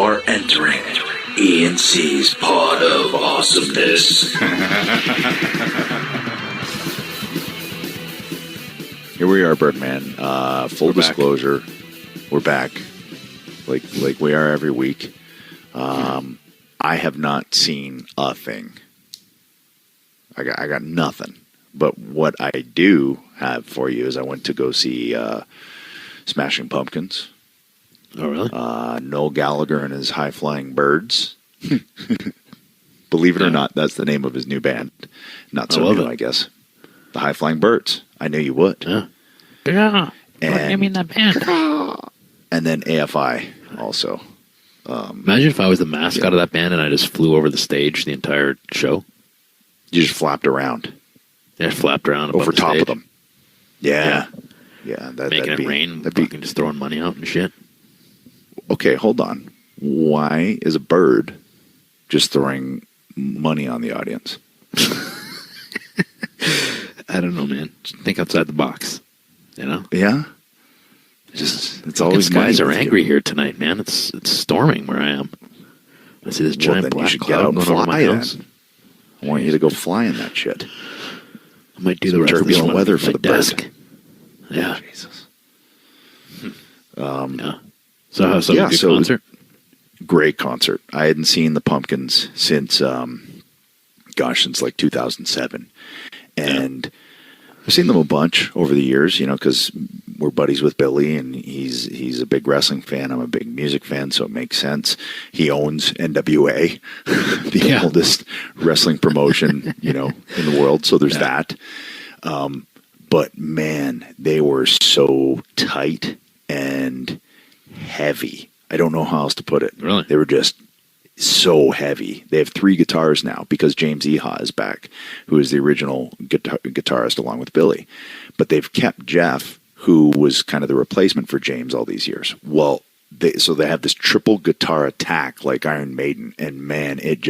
are entering ENC's Pod of Awesomeness. Here we are, Birdman. Full disclosure, we're back, like we are every week. I have not seen a thing. I got nothing. But what I do have for you is I went to go see Smashing Pumpkins. Oh, really? Noel Gallagher and his High Flying Birds. Believe it or not, that's the name of his new band. Not so new, I guess. The High Flying Birds. I knew you would. Yeah. Yeah. I mean that band. And then AFI also. Imagine if I was the mascot of that band and I just flew over the stage the entire show. You just flapped around. Yeah, flapped around over top stage. of them. Yeah. Making it rain, fucking just throwing money out and shit. Okay, hold on. Why is a bird just throwing money on the audience? I don't know, man. Just think outside the box. You know? Yeah. It's always guys are angry here tonight, man. It's storming where I am. I see this giant black cloud going over my house. I want you to go fly in that shit. I might do the rest of this turbulent weather for the desk. bird. Yeah. Oh, Jesus. Yeah. So how's a good concert? Great concert. I hadn't seen the Pumpkins since like 2007. And I've seen them a bunch over the years, because we're buddies with Billy, and he's a big wrestling fan. I'm a big music fan, so it makes sense. He owns NWA, the oldest wrestling promotion, in the world. So there's that. But man, they were so tight and heavy. I don't know how else to put it. Really? They were just so heavy. They have 3 guitars now because James Iha is back, who is the original guitarist along with Billy. But they've kept Jeff, who was kind of the replacement for James all these years. Well, they have this triple guitar attack like Iron Maiden, and man, it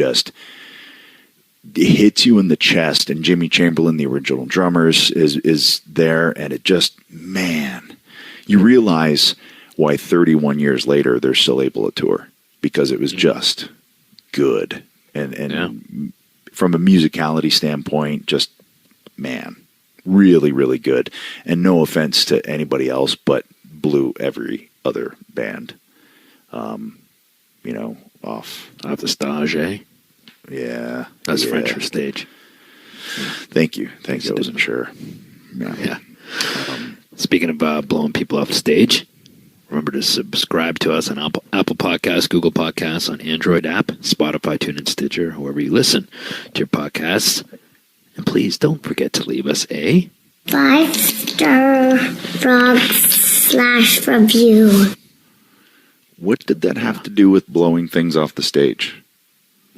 hits you in the chest. And Jimmy Chamberlain, the original drummer, is there, and it just, man, you realize why 31 years later they're still able to tour, because it was just good. And from a musicality standpoint, just, man, really, really good. And no offense to anybody else, but blew every other band, off the stage, eh? Yeah. That's French for stage. Thank you. Thanks. I wasn't sure. Yeah. Speaking of blowing people off the stage, remember to subscribe to us on Apple Podcasts, Google Podcasts, on Android app, Spotify, TuneIn, Stitcher, wherever you listen to your podcasts. And please don't forget to leave us a 5-star frog/review. What did that have to do with blowing things off the stage?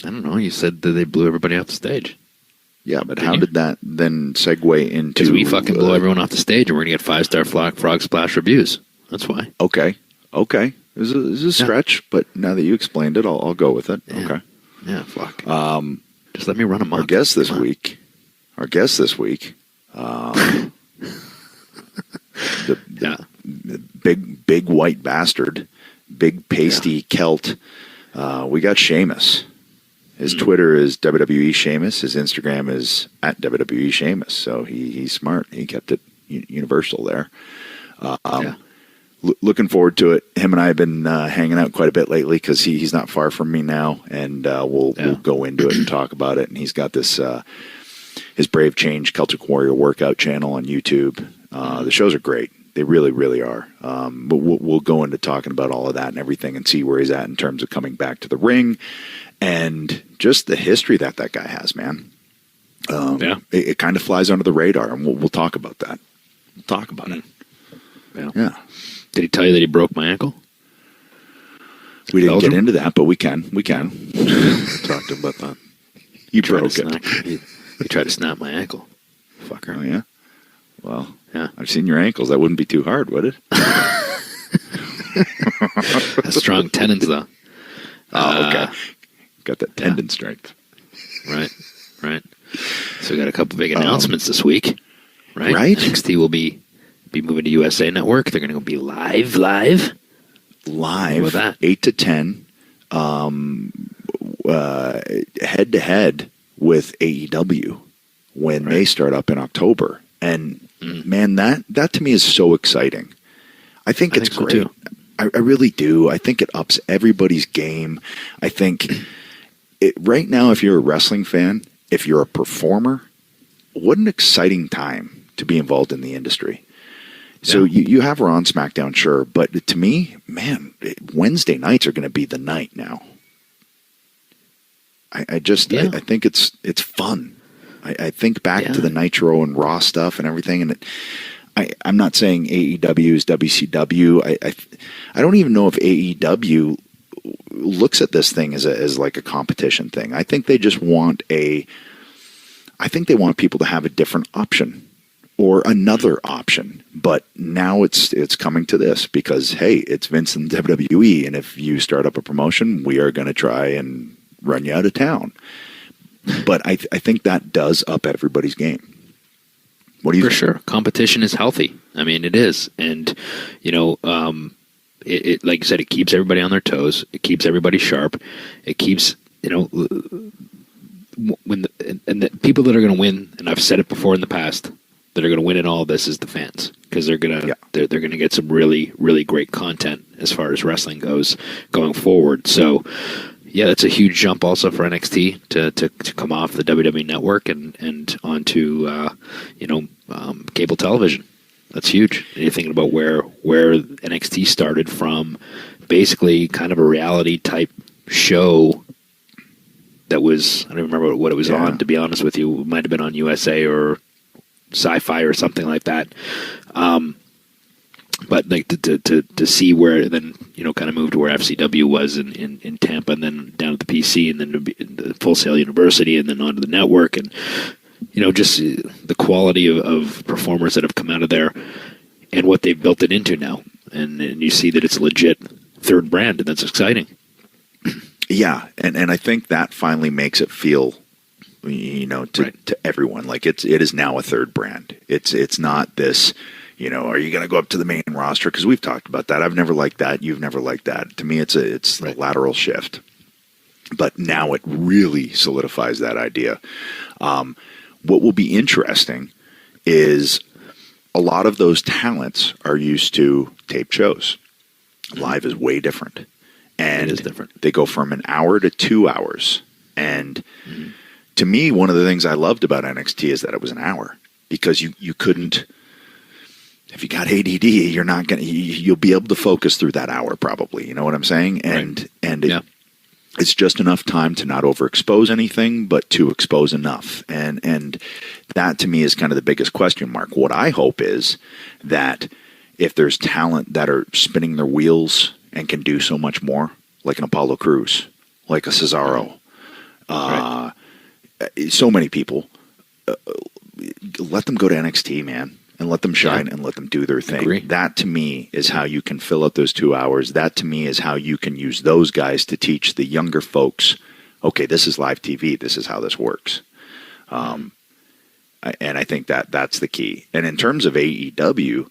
I don't know. You said that they blew everybody off the stage. Yeah, but how did that then segue into... Because we fucking blow everyone off the stage, and we're going to get 5-star frog splash reviews. That's why. Okay. This is a stretch, but now that you explained it, I'll go with it. Yeah. Okay. Yeah, fuck. Just let me run amok. Our guest this week, the big white bastard, big pasty Celt. We got Sheamus. His Twitter is WWE Sheamus. His Instagram is @WWE Sheamus. So he's smart. He kept it universal there. Looking forward to it. Him and I have been hanging out quite a bit lately because he's not far from me now, and we'll go into it and talk about it. And he's got this his Brave Change Celtic Warrior workout channel on YouTube. The shows are great. They really, really are. But we'll go into talking about all of that and everything and see where he's at in terms of coming back to the ring and just the history that guy has, man. It kind of flies under the radar, and we'll talk about that. We'll talk about it. Yeah. Did he tell you that he broke my ankle? We didn't get into that, but we can. Talked about that. You broke it. He tried to snap my ankle. Fucker. Oh, yeah? Well, yeah. I've seen your ankles. That wouldn't be too hard, would it? Strong tendons, though. Oh, okay. Got that tendon strength. Right. So we got a couple big announcements this week. Right? NXT will be moving to USA Network. They're going to be live. Live. With that. 8 to 10. head to head with AEW when they start up in October. And man, that to me is so exciting. I think it's so great. too. I really do. I think it ups everybody's game. I think right now, if you're a wrestling fan, if you're a performer, what an exciting time to be involved in the industry. So you have Raw and SmackDown, sure, but to me, man, Wednesday nights are going to be the night now. I think it's fun. I think back to the Nitro and Raw stuff and everything, and I'm not saying AEW is WCW. I don't even know if AEW looks at this thing as like a competition thing. I think they just want people to have a different option or another option. But now it's coming to this because, hey, it's Vince and WWE, and if you start up a promotion, we are going to try and run you out of town. But I think that does up everybody's game. What do you think? For sure. Competition is healthy. I mean, it is. And, it like you said, it keeps everybody on their toes. It keeps everybody sharp. It keeps, the people that are going to win, and I've said it before in the past, that are going to win in all this is the fans, because they're going to they're going to get some really, really great content as far as wrestling goes going forward. So, yeah, it's a huge jump also for NXT to come off the WWE network and onto cable television. That's huge. And you're thinking about where NXT started from, basically kind of a reality type show that was, I don't remember what it was on, to be honest with you. It might have been on USA or Sci-Fi or something like that. But like to see where then, kind of moved to where FCW was in Tampa, and then down to the PC, and then to the Full Sail University, and then onto the network, and just the quality of performers that have come out of there and what they've built it into now, and you see that it's a legit third brand, and that's exciting. Yeah, and I think that finally makes it feel, to everyone like it is now a third brand. It's not this. Are you going to go up to the main roster? Because we've talked about that. I've never liked that. You've never liked that. To me, it's a lateral shift. But now it really solidifies that idea. What will be interesting is a lot of those talents are used to tape shows. Live is way different. And it is different. They go from an hour to 2 hours. And to me, one of the things I loved about NXT is that it was an hour. Because you couldn't... If you got ADD, you're not going to. You'll be able to focus through that hour, probably. You know what I'm saying? And it's just enough time to not overexpose anything, but to expose enough. And that to me is kind of the biggest question mark. What I hope is that if there's talent that are spinning their wheels and can do so much more, like an Apollo Crews, like a Cesaro, so many people, let them go to NXT, man. And let them shine and let them do their thing. Agree. That, to me, is how you can fill out those 2 hours. That, to me, is how you can use those guys to teach the younger folks, okay, this is live TV. This is how this works. And I think that's the key. And in terms of AEW,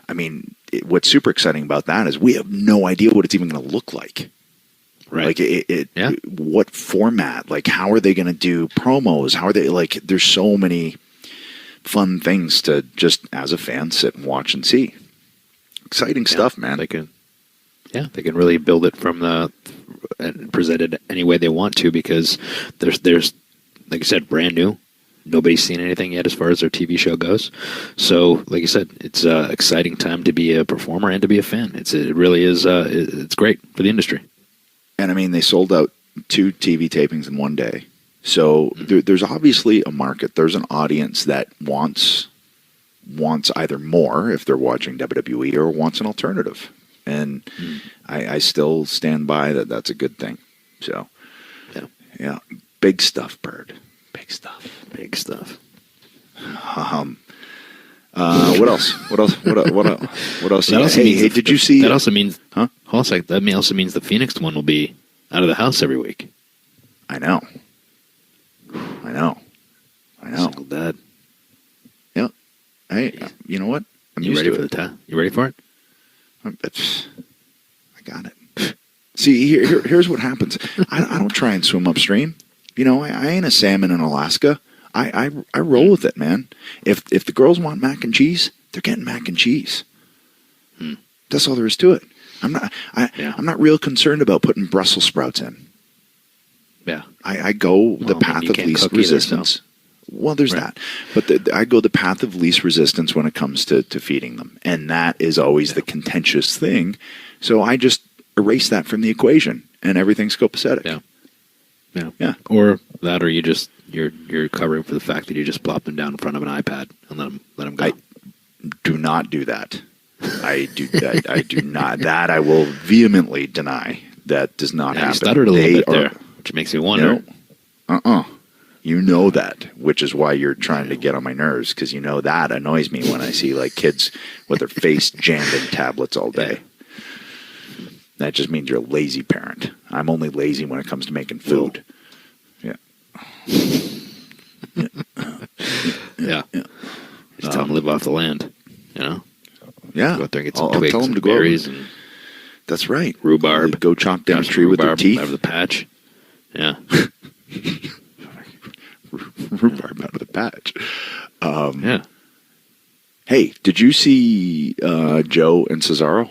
I mean, what's super exciting about that is we have no idea what it's even going to look like. Right. Like, what format? Like, how are they going to do promos? How are they, like, there's so many fun things to just as a fan sit and watch and see. Exciting stuff, man. They can really build it from and present it any way they want to, because there's like I said, brand new. Nobody's seen anything yet as far as their TV show goes. So, like I said, it's an exciting time to be a performer and to be a fan. It really is. It's great for the industry. And I mean, they sold out 2 TV tapings in one day. So there's obviously a market. There's an audience that wants either more if they're watching WWE or wants an alternative. And I still stand by that. That's a good thing. So, yeah, big stuff, Bird. Big stuff. Big stuff. What else? What else? Hey, did you see? That also means, huh? Hold on a second. That also means the Phoenix one will be out of the house every week. I know. Single dad. Yeah. Hey, you know what? You ready for it? You ready for it? I got it. See, here's what happens. I don't try and swim upstream. You know, I ain't a salmon in Alaska. I roll with it, man. If the girls want mac and cheese, they're getting mac and cheese. That's all there is to it. I'm not real concerned about putting Brussels sprouts in. Yeah. I go the path of least resistance. Well, there's that. But I go the path of least resistance when it comes to feeding them. And that is always the contentious thing. So I just erase that from the equation and everything's copacetic. Yeah. Or that, or you're covering for the fact that you just plop them down in front of an iPad and let them go. I do not do that. I do not. That I will vehemently deny. That does not happen. You stuttered a little bit there, which makes me wonder. You know that, which is why you're trying to get on my nerves, because you know that annoys me when I see like kids with their face jammed in tablets all day. That just means you're a lazy parent. I'm only lazy when it comes to making food. Yeah. Just tell them to live off the land, you know? Yeah. Go out there and get some I'll twigs tell them to and go berries and that's right. Rhubarb. Go chop down a tree with their teeth. Out of the patch. Yeah. Rhubarb out of the patch. Yeah. Hey, did you see Joe and Cesaro?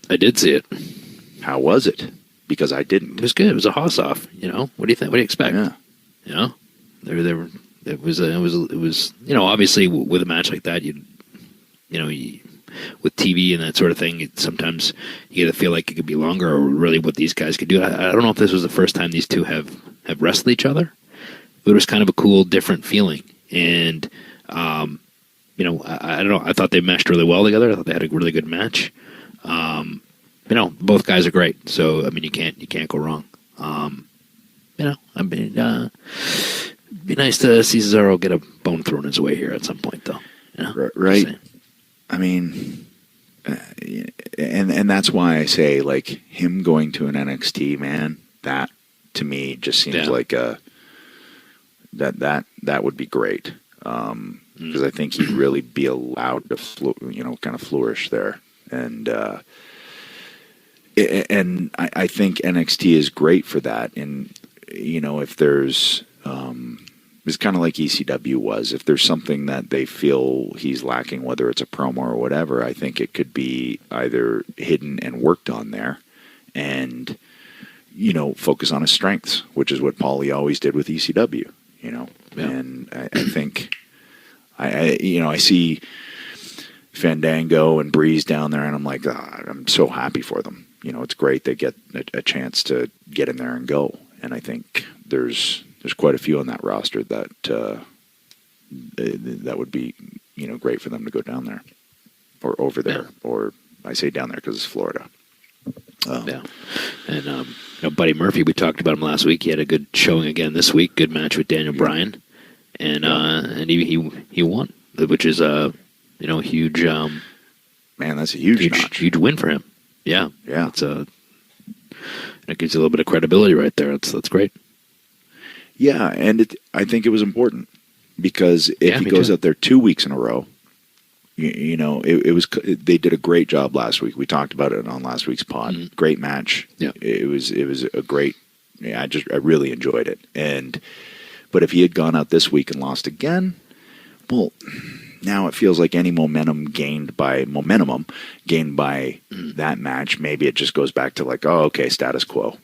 I did see it. How was it? Because I didn't. It was good. It was a hoss off. You know, what do you think? What do you expect? Yeah. You know, it was you know, obviously with a match like that, with TV and that sort of thing, sometimes you get to feel like it could be longer, or really what these guys could do. I don't know if this was the first time these two have wrestled each other, but it was kind of a cool, different feeling. And you know, I don't know. I thought they meshed really well together. I thought they had a really good match. You know, both guys are great. So I mean, you can't go wrong. You know, I mean, be nice to see Cesaro get a bone thrown his way here at some point, though. You know? Right. I mean, and that's why I say, like, him going to an NXT, man, that to me just seems like that would be great, because I think he'd really be allowed to kind of flourish there, and I think NXT is great for that. And you know, if there's it's kind of like ECW was. If there's something that they feel he's lacking, whether it's a promo or whatever, I think it could be either hidden and worked on there, and you know, focus on his strengths, which is what Paulie always did with ECW. You know, and I think I see Fandango and Breeze down there, and I'm like, I'm so happy for them. You know, it's great they get a chance to get in there and go, and I think there's quite a few on that roster that that would be, you know, great for them to go down there or over there, or I say down there because it's Florida. And you know, Buddy Murphy, we talked about him last week. He had a good showing again this week. Good match with Daniel Bryan, and he won, which is you know, huge. Man, that's a huge win for him. Yeah. It's it gives you a little bit of credibility right there. That's great. Yeah, and I think it was important, because if he goes out there 2 weeks in a row, you know, they did a great job last week. We talked about it on last week's pod. Mm-hmm. Great match. Yeah, it was a great. Yeah, I really enjoyed it. But if he had gone out this week and lost again, well, now it feels like any momentum gained by that match, maybe it just goes back to like, oh, okay, status quo.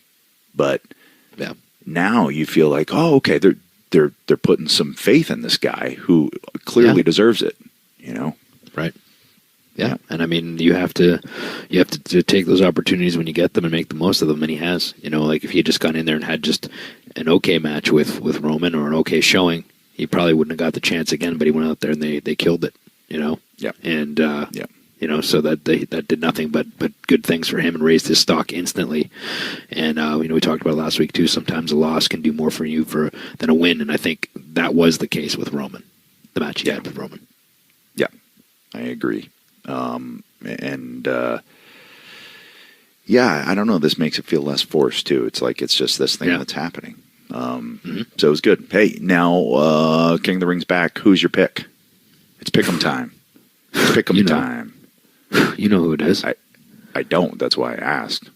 But now you feel like, oh, okay, they're putting some faith in this guy who clearly deserves it. You know, right? Yeah, and I mean, you have to take those opportunities when you get them and make the most of them. And he has, you know, like if he had just gone in there and had just an okay match with Roman, or an okay showing, he probably wouldn't have got the chance again. But he went out there and they killed it, you know. Yeah, and you know, so that did nothing but good things for him and raised his stock instantly. And you know, we talked about it last week too. Sometimes a loss can do more for you than a win, and I think that was the case with Roman, the match he had with Roman. Yeah, I agree. Yeah, I don't know. This makes it feel less forced too. It's like it's just this thing that's happening. So it was good. Hey, now King of the Ring's back. Who's your pick? It's pick'em time. It's pick'em time. You know who it is. I don't. That's why I asked.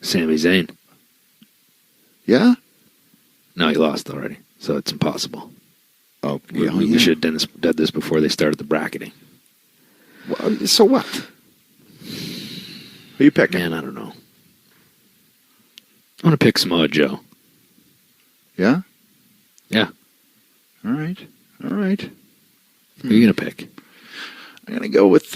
Sami Zayn. Yeah? No, he lost already, so it's impossible. Oh, We should have done this before they started the bracketing. Well, so what? Who are you picking? Man, I don't know. I'm going to pick Samoa Joe. Yeah? Yeah. All right. Who are you going to pick? I'm going to go with...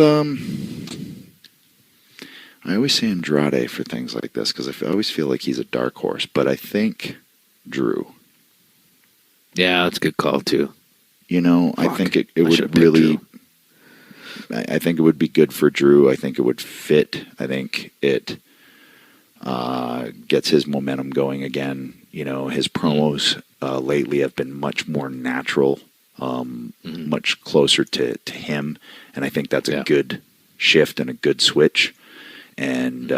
I always say Andrade for things like this because I always feel like he's a dark horse, but I think Drew. Yeah, that's a good call, too. You know, Fuck. I think it I should've would picked really... Drew. I think it would be good for Drew. I think it would fit. I think it gets his momentum going again. You know, his promos lately have been much more natural, much closer to him, and I think that's a good shift and a good switch. And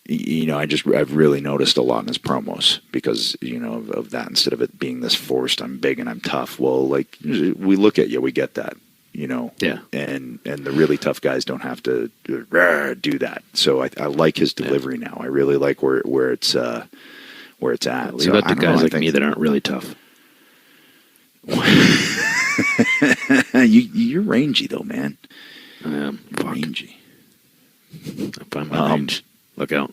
you know, I've really noticed a lot in his promos because, you know, of that, instead of it being this forced, I'm big and I'm tough. Well, like, we look at you, we get that, you know. Yeah. And the really tough guys don't have to do that. So I like his delivery now. I really like where it's at. What So about I the don't guys know, like me that aren't really tough? You're rangy though, man. I am. Fuck. Rangy. I find my range. Look out.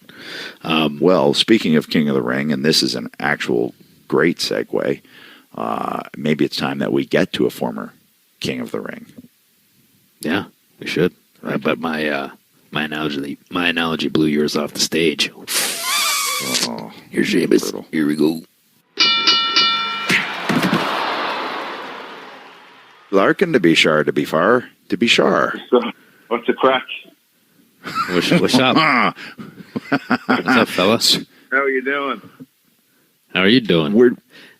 Well, speaking of King of the Ring, and this is an actual great segue, maybe it's time that we get to a former King of the Ring. Yeah, we should. Right. But my analogy blew yours off the stage. Oh, Here's Sheamus. brutal. Here we go. Larkin to be sure, to be far, to be sure. So, what's the crack? What's up? What's up, fellas? How are you doing? How are you doing? We're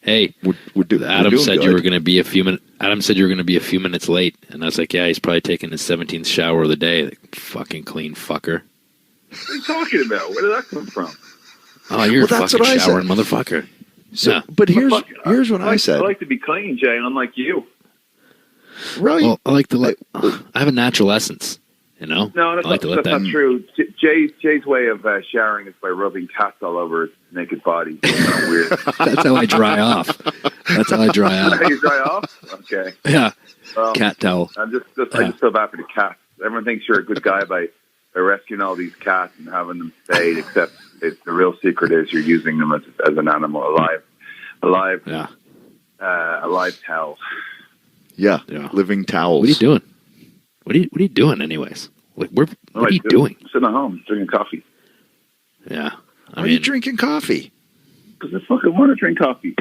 Adam doing said good. you were going to be a few minutes. Adam said you were going to be a few minutes late, and I was like, "Yeah, he's probably taking his 17th shower of the day." Like, fucking clean fucker. What are you talking about? Where did that come from? Oh, you're Well, a that's fucking what I said. showering motherfucker. So, Yeah. but here's what I I said. like to be clean, Jay, unlike you. Right? Well, I like to I have a natural essence, you know. No, that's, I like to let that's that. not true. Jay's way of showering is by rubbing cats all over his naked body. It's kind of weird. That's how I dry off. That's how I dry How off. you dry off? Okay. Yeah, Well, cat towel. I just feel bad for the cats. Everyone thinks you're a good guy by rescuing all these cats and having them spayed, except the real secret is you're using them as an animal, alive towel. Yeah, Yeah. living towels. What are you doing? What are you doing, anyways? Like, what are you doing? Sitting at home drinking coffee. Yeah, Why are you drinking coffee? Because I fucking want to drink coffee.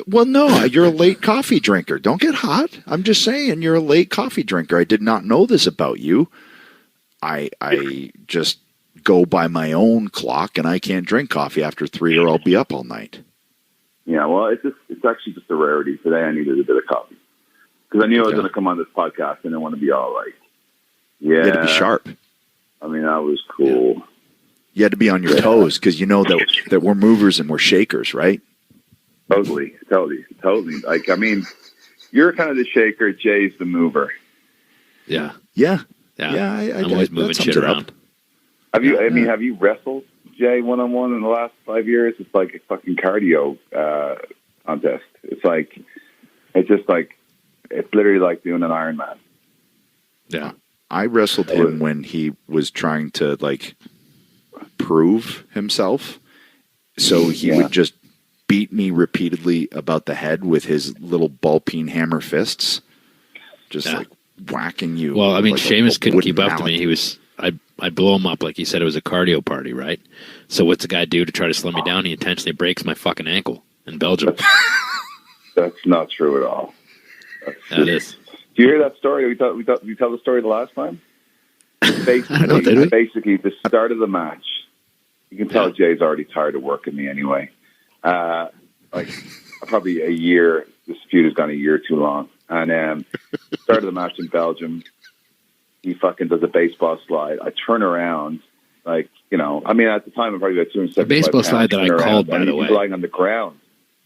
Well, no, you're a late coffee drinker. Don't get hot. I'm just saying you're a late coffee drinker. I did not know this about you. I just go by my own clock, and I can't drink coffee after 3 or I'll be up all night. Yeah, well, it's actually just a rarity. Today I needed a bit of coffee. Because I knew I was going to come on this podcast and I want to be all like, yeah. You had to be sharp. I mean, that was cool. You had to be on your toes because you know that we're movers and we're shakers, right? Totally. Like, I mean, you're kind of the shaker. Jay's the mover. Yeah. Yeah. Yeah. I'm always moving shit around. Have you wrestled, Jay, one-on-one in the last 5 years? It's like a fucking cardio contest. It's literally like doing an Ironman. Yeah. I wrestled him when he was trying to like prove himself. So he would just beat me repeatedly about the head with his little ball peen hammer fists, just like whacking you. Well, I mean, like Sheamus couldn't wooden keep up to mallet. me. I'd blow him up like he said it was a cardio party, right? So what's the guy do to try to slow me down? He intentionally breaks my fucking ankle in Belgium. That's not true at all. That is. Do you hear that story? We tell the story the last time. Basically, the start of the match. You can tell Jay's already tired of working me anyway. Like probably a year. This feud has gone a year too long. And start of the match in Belgium. He fucking does a baseball slide. I turn around, like, you know. I mean, at the time, I'm probably about 275 The baseball pounds, slide that I called, by the way. He's lying on the ground.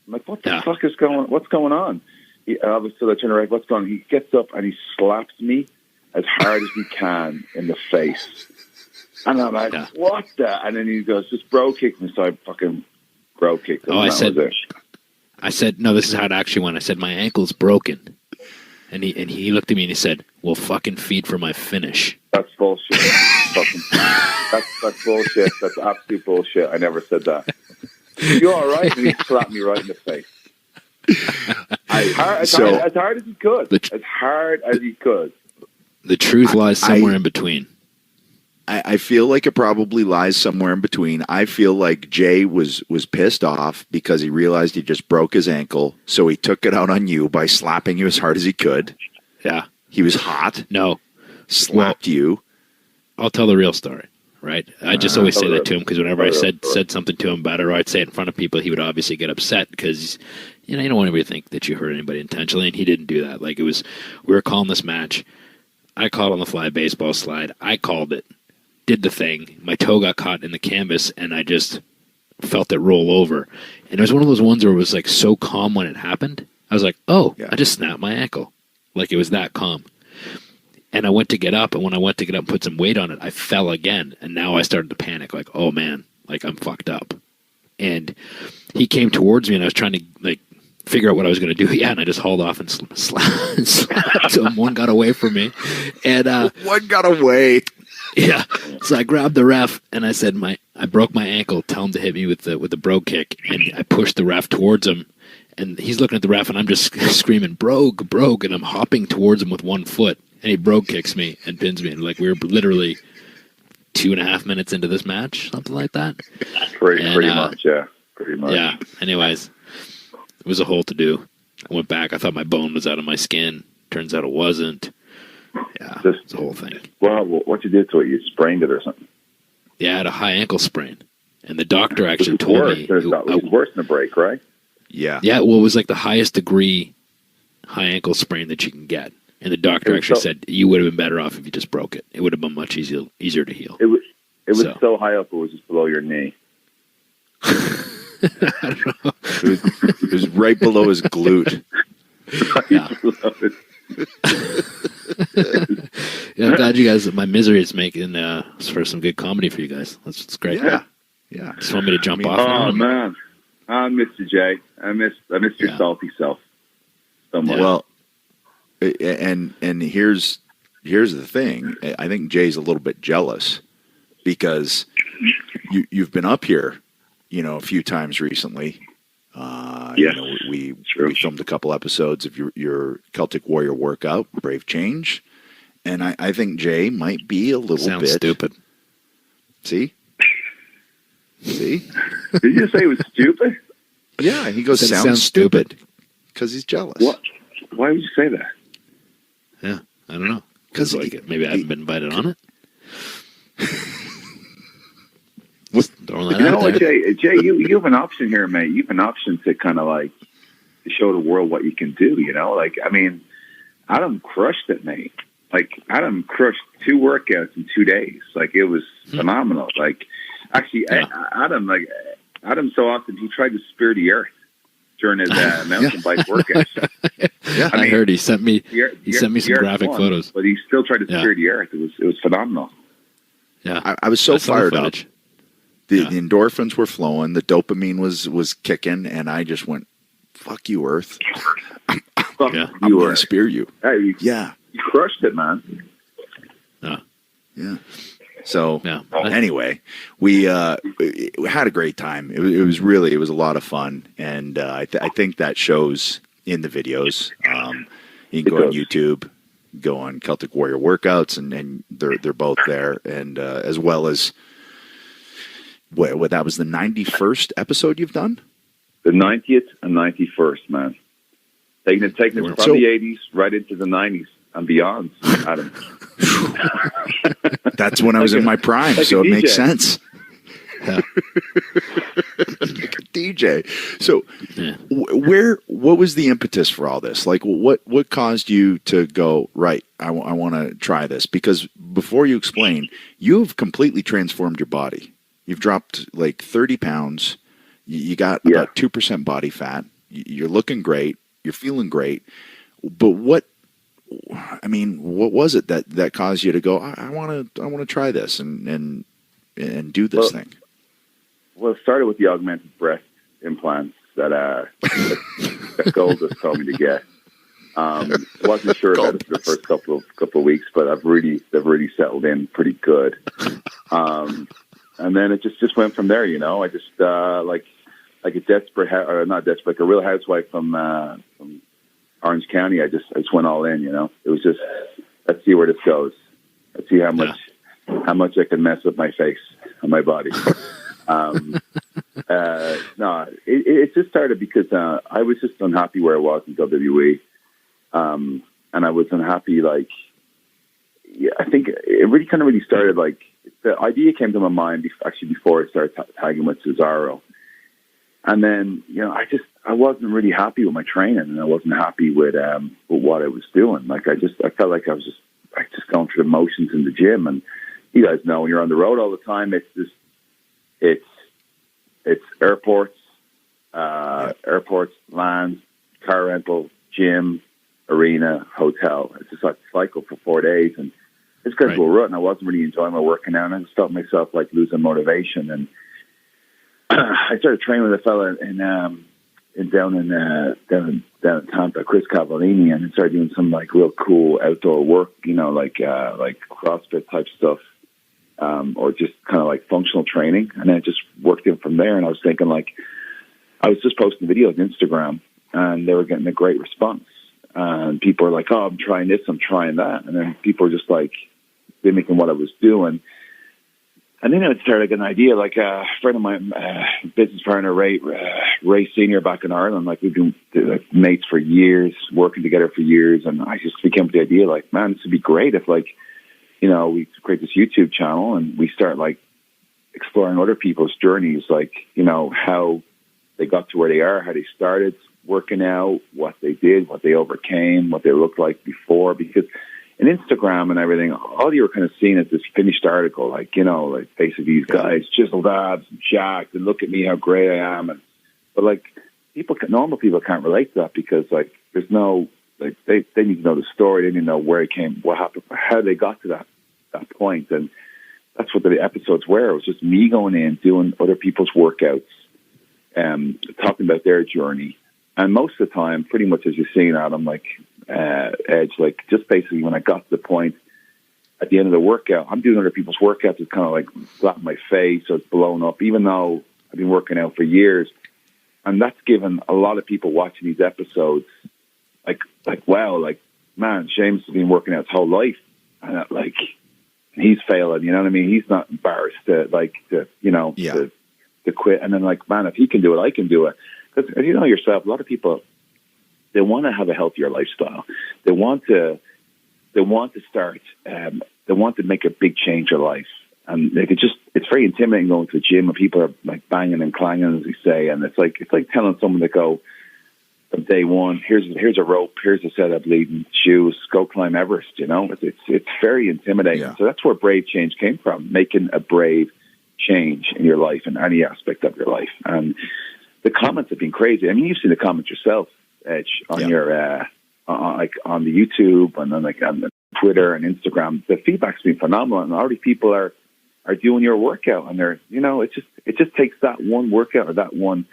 I'm like, what the fuck is going? What's going on? Obviously, I turn around. What's going on? He gets up and he slaps me as hard as he can in the face. And I'm like, what the? And then he goes, just bro kick me. So I fucking bro kicked him. Oh, I said, no, this is how it actually went. I said, my ankle's broken. And he looked at me and he said, well, fucking feed for my finish. That's bullshit. That's bullshit. That's absolute bullshit. I never said that. You all right? And he slapped me right in the face. As hard as he could. As hard as he could. The truth lies somewhere in between. I feel like it probably lies somewhere in between. I feel like Jay was pissed off because he realized he just broke his ankle, so he took it out on you by slapping you as hard as he could. Yeah. He was hot. No. Slapped you. I'll tell the real story, right? I just always say that to him because whenever I said something to him about it, or I'd say it in front of people, he would obviously get upset because, you don't want anybody to think that you hurt anybody intentionally, and he didn't do that. Like, we were calling this match. I called on the fly baseball slide. I called it. Did the thing. My toe got caught in the canvas, and I just felt it roll over. And it was one of those ones where it was like so calm when it happened. I was like, oh, yeah. I just snapped my ankle. Like, it was that calm. And I went to get up, and when I went to get up and put some weight on it, I fell again. And now I started to panic, like, oh man, like I'm fucked up. And he came towards me, and I was trying to like figure out what I was going to do. Yeah, and I just hauled off and slapped him. One got away from me. And one got away. Yeah, so I grabbed the ref and I said, I broke my ankle. Tell him to hit me with the bro kick, and I pushed the ref towards him, and he's looking at the ref, and I'm just screaming brogue, and I'm hopping towards him with one foot, and he bro kicks me and pins me, and like we were literally 2.5 minutes into this match, something like that. Pretty much, yeah, pretty much. Yeah. Anyways, it was a whole to do. I went back. I thought my bone was out of my skin. Turns out it wasn't. Yeah, it's the whole thing. Well, what you did to it, you sprained it or something? Yeah, I had a high ankle sprain. And the doctor actually told me... It was worse than a break, right? Yeah. Yeah, well, it was like the highest degree high ankle sprain that you can get. And the doctor actually said, you would have been better off if you just broke it. It would have been much easier to heal. It was so high up, it was just below your knee. I don't know. It was right below his glute. Yeah. Yeah, I'm glad you guys. My misery is making for some good comedy for you guys. That's great. Yeah. Just want me to jump off. Oh man, I missed you, Jay. I missed your salty self so much. Well, and here's the thing. I think Jay's a little bit jealous because you've been up here, a few times recently. We filmed a couple episodes of your Celtic Warrior workout, Brave Change, and I think Jay might be a little bit stupid. See? Did you say it was stupid? Yeah, he goes, sounds stupid because he's jealous. What? Why would you say that? Yeah, I don't know. Because maybe I haven't been invited on it. You know what, Jay, you have an option here, mate. You have an option to kind of like to show the world what you can do. Like I mean, Adam crushed it, mate. Like Adam crushed 2 workouts in 2 days. Like it was phenomenal. Like actually, Adam so often he tried to spear the earth during his mountain bike workouts. Yeah, I heard he sent me some graphic photos, but he still tried to spear the earth. It was phenomenal. Yeah, I was so fired up. The endorphins were flowing, the dopamine was kicking, and I just went, "Fuck you, Earth! I'm going to spear you." Hey, you crushed it, man. Yeah. So anyway, we had a great time. It was a lot of fun, and I think that shows in the videos. You can go on YouTube, go on Celtic Warrior workouts, and they're both there, and as well as. What that was the 91st episode you've done? The 90th and 91st, man. Taking it from the 80s right into the 90s and beyond, Adam. That's when I was in my prime, so it makes sense. Yeah. Like a DJ. So, what was the impetus for all this? Like, what caused you to go, right, I want to try this? Because before you explain, you've completely transformed your body. You've dropped like 30 pounds. You got about 2% body fat. You're looking great. You're feeling great. But I mean, what was it that caused you to go, I want to try this and do this thing? Well, it started with the augmented breast implants that Goldust told me to get. Wasn't sure about it for the first couple of weeks, but they've really settled in pretty good. And then it just went from there. I just like a desperate, or not desperate, like a real housewife from Orange County. I just went all in. It was just, let's see where this goes. Let's see how much I can mess with my face and my body. No, it just started because I was just unhappy where I was in WWE, and I was unhappy. I think it really started. The idea came to my mind before I started tagging with Cesaro, and then I wasn't really happy with my training, and I wasn't happy with what I was doing. I felt like I was just going through the motions in the gym, and you guys know when you're on the road all the time, it's airports, land, car rental, gym, arena, hotel. It's just like a cycle for 4 days, and it's got to a rut, and I wasn't really enjoying my working out, and I just felt myself losing motivation. And I started training with a fella down in Tampa, Chris Cavallini, and I started doing some real cool outdoor work, like CrossFit type stuff. Or just kind of functional training. And then I just worked in from there. And I was thinking I was just posting videos on Instagram, and they were getting a great response. And people were like, oh, I'm trying this, I'm trying that. And then people were just mimicking what I was doing. And then it started an idea, a friend of mine, business partner, Ray Senior back in Ireland, we've been mates for years, working together for years. And I just became with the idea, man, this would be great if we create this YouTube channel and we start exploring other people's journeys, how they got to where they are, how they started working out, what they did, what they overcame, what they looked like before. Because in Instagram and everything, all you were kind of seeing is this finished article, basically these guys, chiseled abs and jacked, and look at me, how great I am. But normal people can't relate to that because there's no, they need to know the story. They need to know where it came, what happened, how they got to that point. And that's what the episodes were. It was just me going in, doing other people's workouts, talking about their journey. And most of the time, pretty much as you're seeing, Adam, Edge, just basically when I got to the point at the end of the workout, I'm doing other people's workouts. It's kind of flat in my face, so it's blown up, even though I've been working out for years. And that's given a lot of people watching these episodes wow, man, Sheamus has been working out his whole life, and he's failing. You know what I mean? He's not embarrassed to quit. And then man, if he can do it, I can do it. Because as you know yourself, a lot of people, they want to have a healthier lifestyle. They want to start. They want to make a big change in life, and it's very intimidating going to the gym and people are banging and clanging, as we say, and it's like telling someone to go from day one, here's a rope, here's a set of bleeding shoes, go climb Everest. It's very intimidating. Yeah. So that's where Brave Change came from, making a brave change in your life, in any aspect of your life. And the comments have been crazy. I mean, you've seen the comments yourself, Edge, on your on the YouTube and then on the Twitter and Instagram. The feedback's been phenomenal, and already people are doing your workout, and they're it just takes that one workout or that one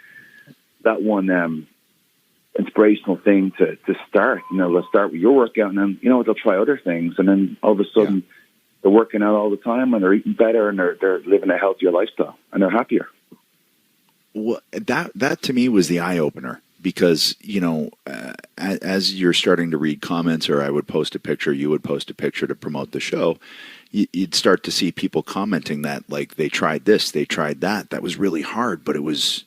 inspirational thing to start. They'll start with your workout, and then they'll try other things, and then all of a sudden they're working out all the time, and they're eating better, and they're living a healthier lifestyle, and they're happier. Well, that to me was the eye opener, because as you're starting to read comments, or I would post a picture, you would post a picture to promote the show, you'd start to see people commenting that they tried this, they tried that. That was really hard, but it was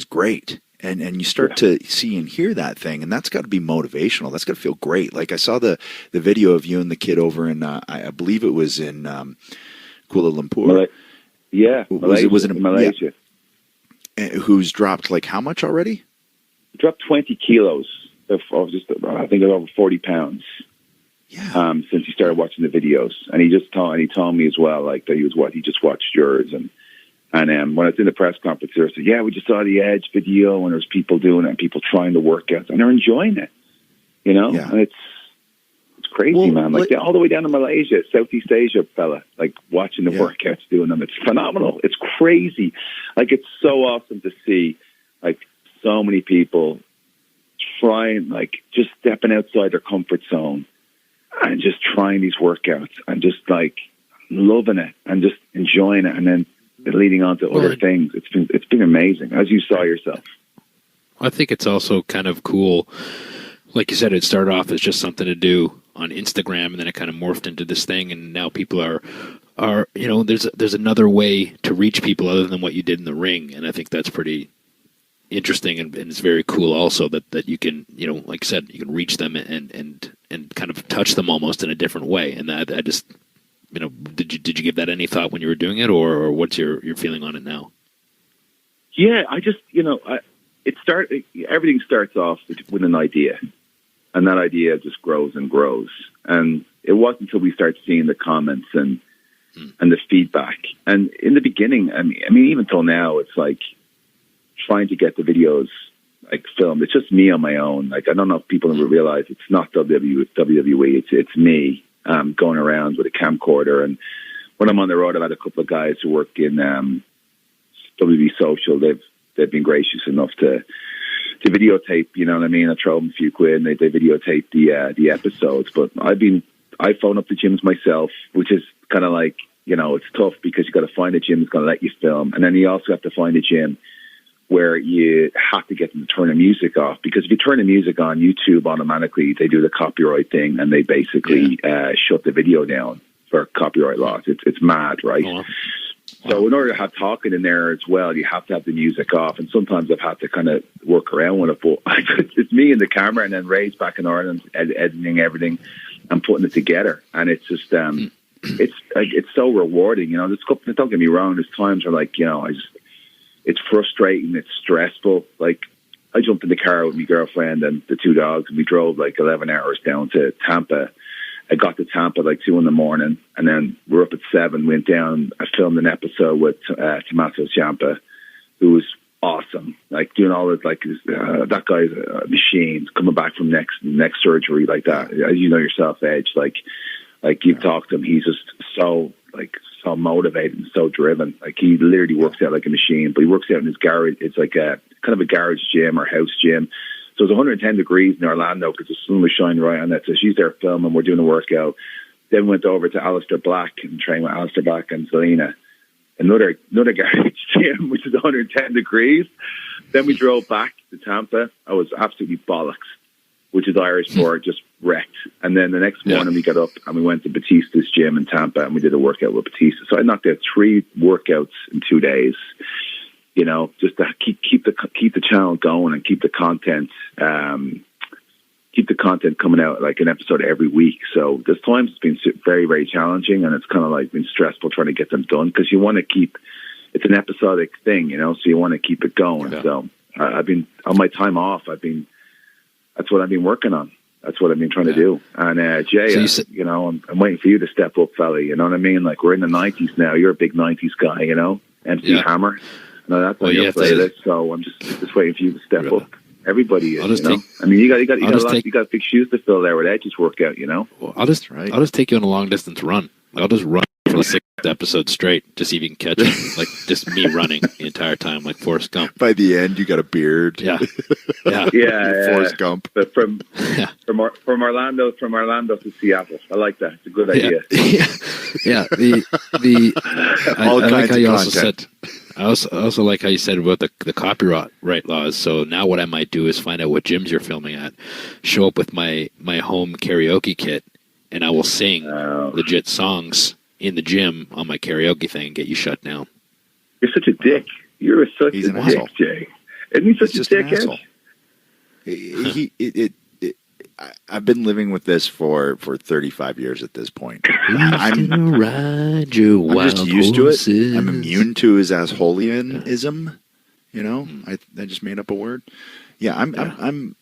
great. And you start to see and hear that thing, and that's got to be motivational. That's got to feel great. I saw the video of you and the kid over in, I believe it was in Kuala Lumpur. Was it in Malaysia? Yeah. Who's dropped how much already? Dropped 20 kilos. I think over 40 pounds. Yeah. Since he started watching the videos, and he told me as well that he just watched yours. And when I was in the press conference, they said, "Yeah, we just saw the Edge video, and there's people doing it, and people trying to work out, and they're enjoying it, Yeah. And crazy, man. Like all the way down to Malaysia, Southeast Asia, fella. Like watching the workouts, doing them. It's phenomenal. It's crazy. Like it's so awesome to see. Like so many people trying, like just stepping outside their comfort zone and just trying these workouts and just like loving it and just enjoying it, and then leading on to other things. It's been amazing, as you saw yourself. I think it's also kind of cool. Like you said, it started off as just something to do on Instagram, and then it kind of morphed into this thing, and now people are there's another way to reach people other than what you did in the ring, and I think that's pretty interesting, and it's very cool also that you can, like I said, you can reach them and kind of touch them almost in a different way. And I just, did you give that any thought when you were doing it, or what's your feeling on it now? Yeah, I just, everything starts off with an idea, and that idea just grows and grows. And it wasn't until we start seeing the comments and the feedback. And in the beginning, I mean, even till now, it's like trying to get the videos like filmed. It's just me on my own. Like, I don't know if people realize it's not WWE. It's me going around with a camcorder. And when I'm on the road, I've had a couple of guys who work in WWE Social. They've been gracious enough to videotape. You know what I mean? I throw them a few quid, and they videotape the episodes. But I phone up the gyms myself, which is kind of like, it's tough because you got to find a gym that's going to let you film, and then you also have to find a gym where you have to get them to turn the music off, because if you turn the music on, YouTube automatically, they do the copyright thing, and they basically shut the video down for copyright laws. It's mad, right? Oh. So in order to have talking in there as well, you have to have the music off, and sometimes I've had to kind of work around with it, but it's me and the camera, and then Ray's back in Ireland editing everything and putting it together, and it's just it's so rewarding, don't get me wrong, there's times where it's frustrating, it's stressful. Like, I jumped in the car with my girlfriend and the two dogs, and we drove like 11 hours down to Tampa. I got to Tampa like 2 a.m, and then we're up at 7, went down. I filmed an episode with Tommaso Ciampa, who was awesome. Like, doing all this, that guy's a machine, coming back from next surgery like that. As you know yourself, Edge, like you've talked to him, he's just so motivated and so driven. Like, he literally works out like a machine, but he works out in his garage. It's like a kind of a garage gym or house gym. So it's 110 degrees in Orlando because the sun was shining right on that. So she's there filming, we're doing a workout. Then we went over to Alistair Black and trained with Alistair Black and Selena. Another garage gym, which is 110 degrees. Then we drove back to Tampa. I was absolutely bollocks, which is Irish for just wrecked. And then the next morning we got up and we went to Batista's gym in Tampa, and we did a workout with Batista. So I knocked out 3 workouts in 2 days, just to keep the channel going and keep the content coming out, like an episode every week. So there's times it's been very, very challenging, and it's kind of like been stressful trying to get them done, because you want to keep, it's an episodic thing, so you want to keep it going. Yeah. So I've been, on my time off, that's what I've been working on. That's what I've been trying to do. And Jay, I'm waiting for you to step up, fella. You know what I mean? Like, we're in the 90s now. You're a big 90s guy, MC Hammer. No, that's on your playlist. So I'm just waiting for you to step up. Everybody is, you got big shoes to fill there with Edge's workout, Well, I'll just take you on a long distance run. I'll just run for the 6th episode straight, just see if you can catch it. Like, just me running the entire time, like Forrest Gump. By the end, you got a beard. Yeah. Forrest Gump. But from Orlando to Seattle, I like that. It's a good idea. Yeah. I like how you also said. I also like how you said about the copyright laws. So now what I might do is find out what gyms you're filming at, show up with my home karaoke kit, and I will sing legit songs in the gym on my karaoke thing and get you shut down. You're such a dick. You're such a dick, asshole. Jay. Isn't he such a dick? I've been living with this for 35 years at this point. I'm just used to it. I'm immune to his assholeism. I just made up a word. Yeah, I'm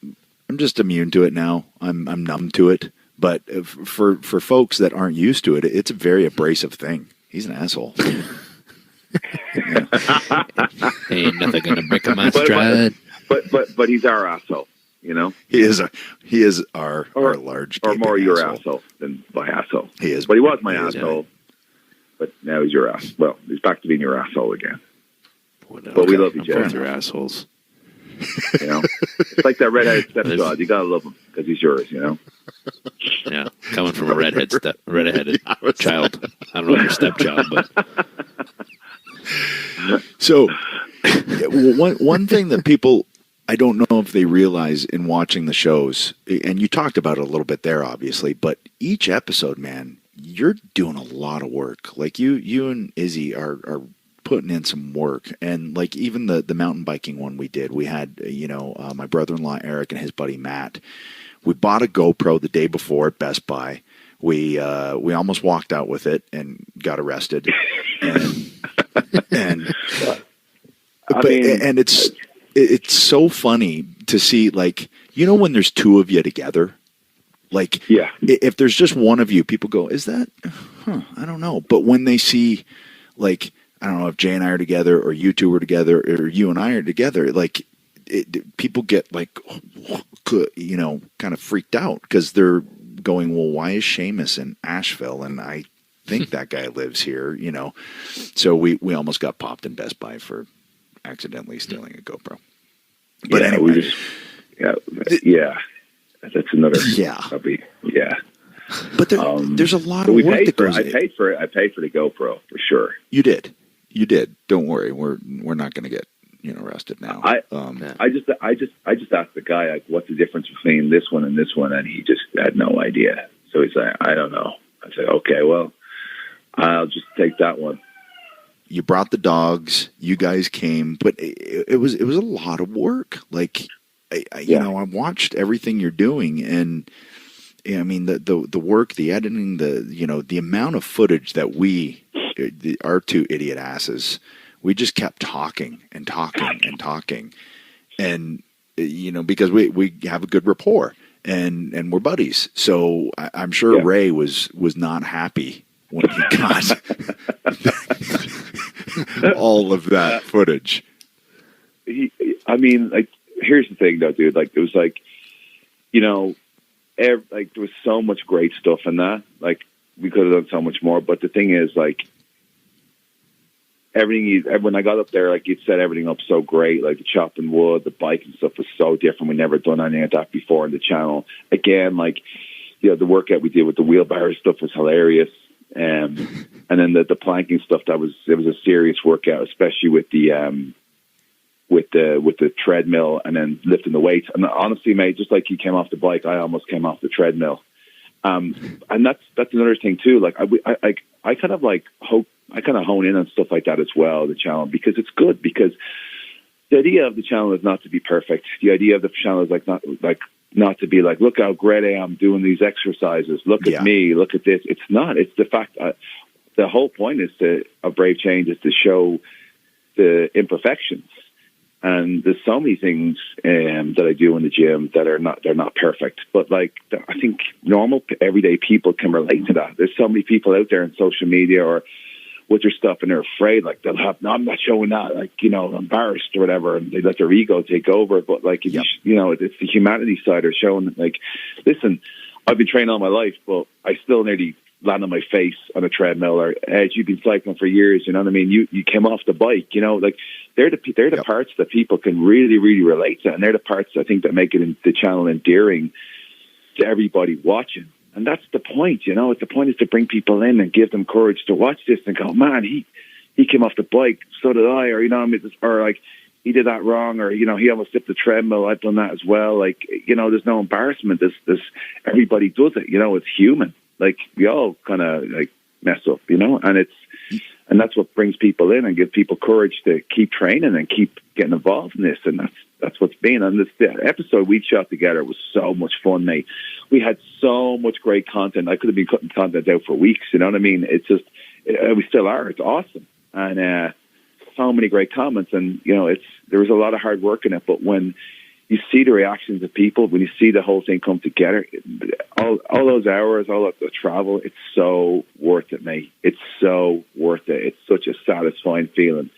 just immune to it now. I'm numb to it. But for folks that aren't used to it, it's a very abrasive thing. He's an asshole. Ain't nothing gonna break my stride. But he's our asshole. you know. He is our large or more gaping your asshole. asshole than my asshole. He is, but he was my he is, asshole. But now he's your ass. Well, he's back to being your asshole again. Whatever. But we love you, Both Jay. your assholes. You know, it's like that redheaded stepchild. You gotta love him because he's yours. You know. Yeah, coming from a redheaded child. I don't know if you're stepchild, but So, one thing that people, I don't know if they realize in watching the shows, and you talked about it a little bit there, obviously, but each episode, man, you're doing a lot of work. Like you and Izzy are putting in some work, and like even the mountain biking one we did, we had my brother-in-law Eric and his buddy Matt. We bought a GoPro the day before at Best Buy. We almost walked out with it and got arrested, and it's so funny to see, like, when there's two of you together, like, yeah, if there's just one of you, people go, is that, I don't know. But when they see, like, I don't know if Jay and I are together or you two are together or you and I are together, like, people get like, kind of freaked out because they're going, well, why is Sheamus in Asheville? And I think that guy lives here, So we almost got popped in Best Buy for accidentally stealing a GoPro. But anyway, that's another. Yeah. Yeah. But there's a lot of work that goes. I paid for the GoPro for sure. You did. Don't worry. We're not going to get arrested now. I just asked the guy, like, what's the difference between this one and this one, and he just had no idea. So he's like, I don't know. I said, okay, well, I'll just take that one. You brought the dogs. You guys came, but it was a lot of work. Like, I watched everything you're doing, and I mean the work, the editing, the amount of footage that our two idiot asses, we just kept talking and talking and talking, and because we have a good rapport and we're buddies. So I'm sure Ray was not happy when he got all of that footage. Here's the thing, though, dude. Like, it was like, there was so much great stuff in that. Like, we could have done so much more. But the thing is, like, when I got up there, like, you'd set everything up so great. Like, the chopping wood, the bike and stuff was so different. We never done anything like that before on the channel. Again, like, the workout we did with the wheelbarrow stuff was hilarious. And then the planking stuff, it was a serious workout, especially with the treadmill and then lifting the weights. And honestly, mate, just like you came off the bike, I almost came off the treadmill. And that's another thing too. Like, I kind of hone in on stuff like that as well, the channel, because it's good. Because the idea of the channel is not to be perfect. The idea of the channel is not to be like, look how great I am doing these exercises. Look at me. Look at this. It's not. It's the fact. The whole point of Brave Change is to show the imperfections. And there's so many things that I do in the gym that they're not perfect. But like, I think normal everyday people can relate to that. There's so many people out there on social media or with their stuff, and they're afraid, like, they'll have, no, I'm not showing that, like, embarrassed or whatever, and they let their ego take over. But like, if it's the humanity side of showing, like, listen, I've been training all my life, but I still nearly land on my face on a treadmill. Or Ed, you've been cycling for years, you know what I mean? You came off the bike, like, they're the parts that people can really, really relate to, and they're the parts I think that make the channel endearing to everybody watching. And that's the point, The point is to bring people in and give them courage to watch this and go, man, he came off the bike, so did I, or like, he did that wrong, or he almost dipped the treadmill, I've done that as well. Like, there's no embarrassment. This everybody does it. It's human. Like, we all kind of like mess up, and that's what brings people in and gives people courage to keep training and keep getting involved in this. And that's what's been. And the episode we shot together was so much fun, mate. We had so much great content. I could have been cutting content out for weeks. You know what I mean? It's just, we still are. It's awesome. And so many great comments. And, there was a lot of hard work in it. But when you see the reactions of people, when you see the whole thing come together, all those hours, all of the travel, it's so worth it, mate. It's so worth it. It's such a satisfying feeling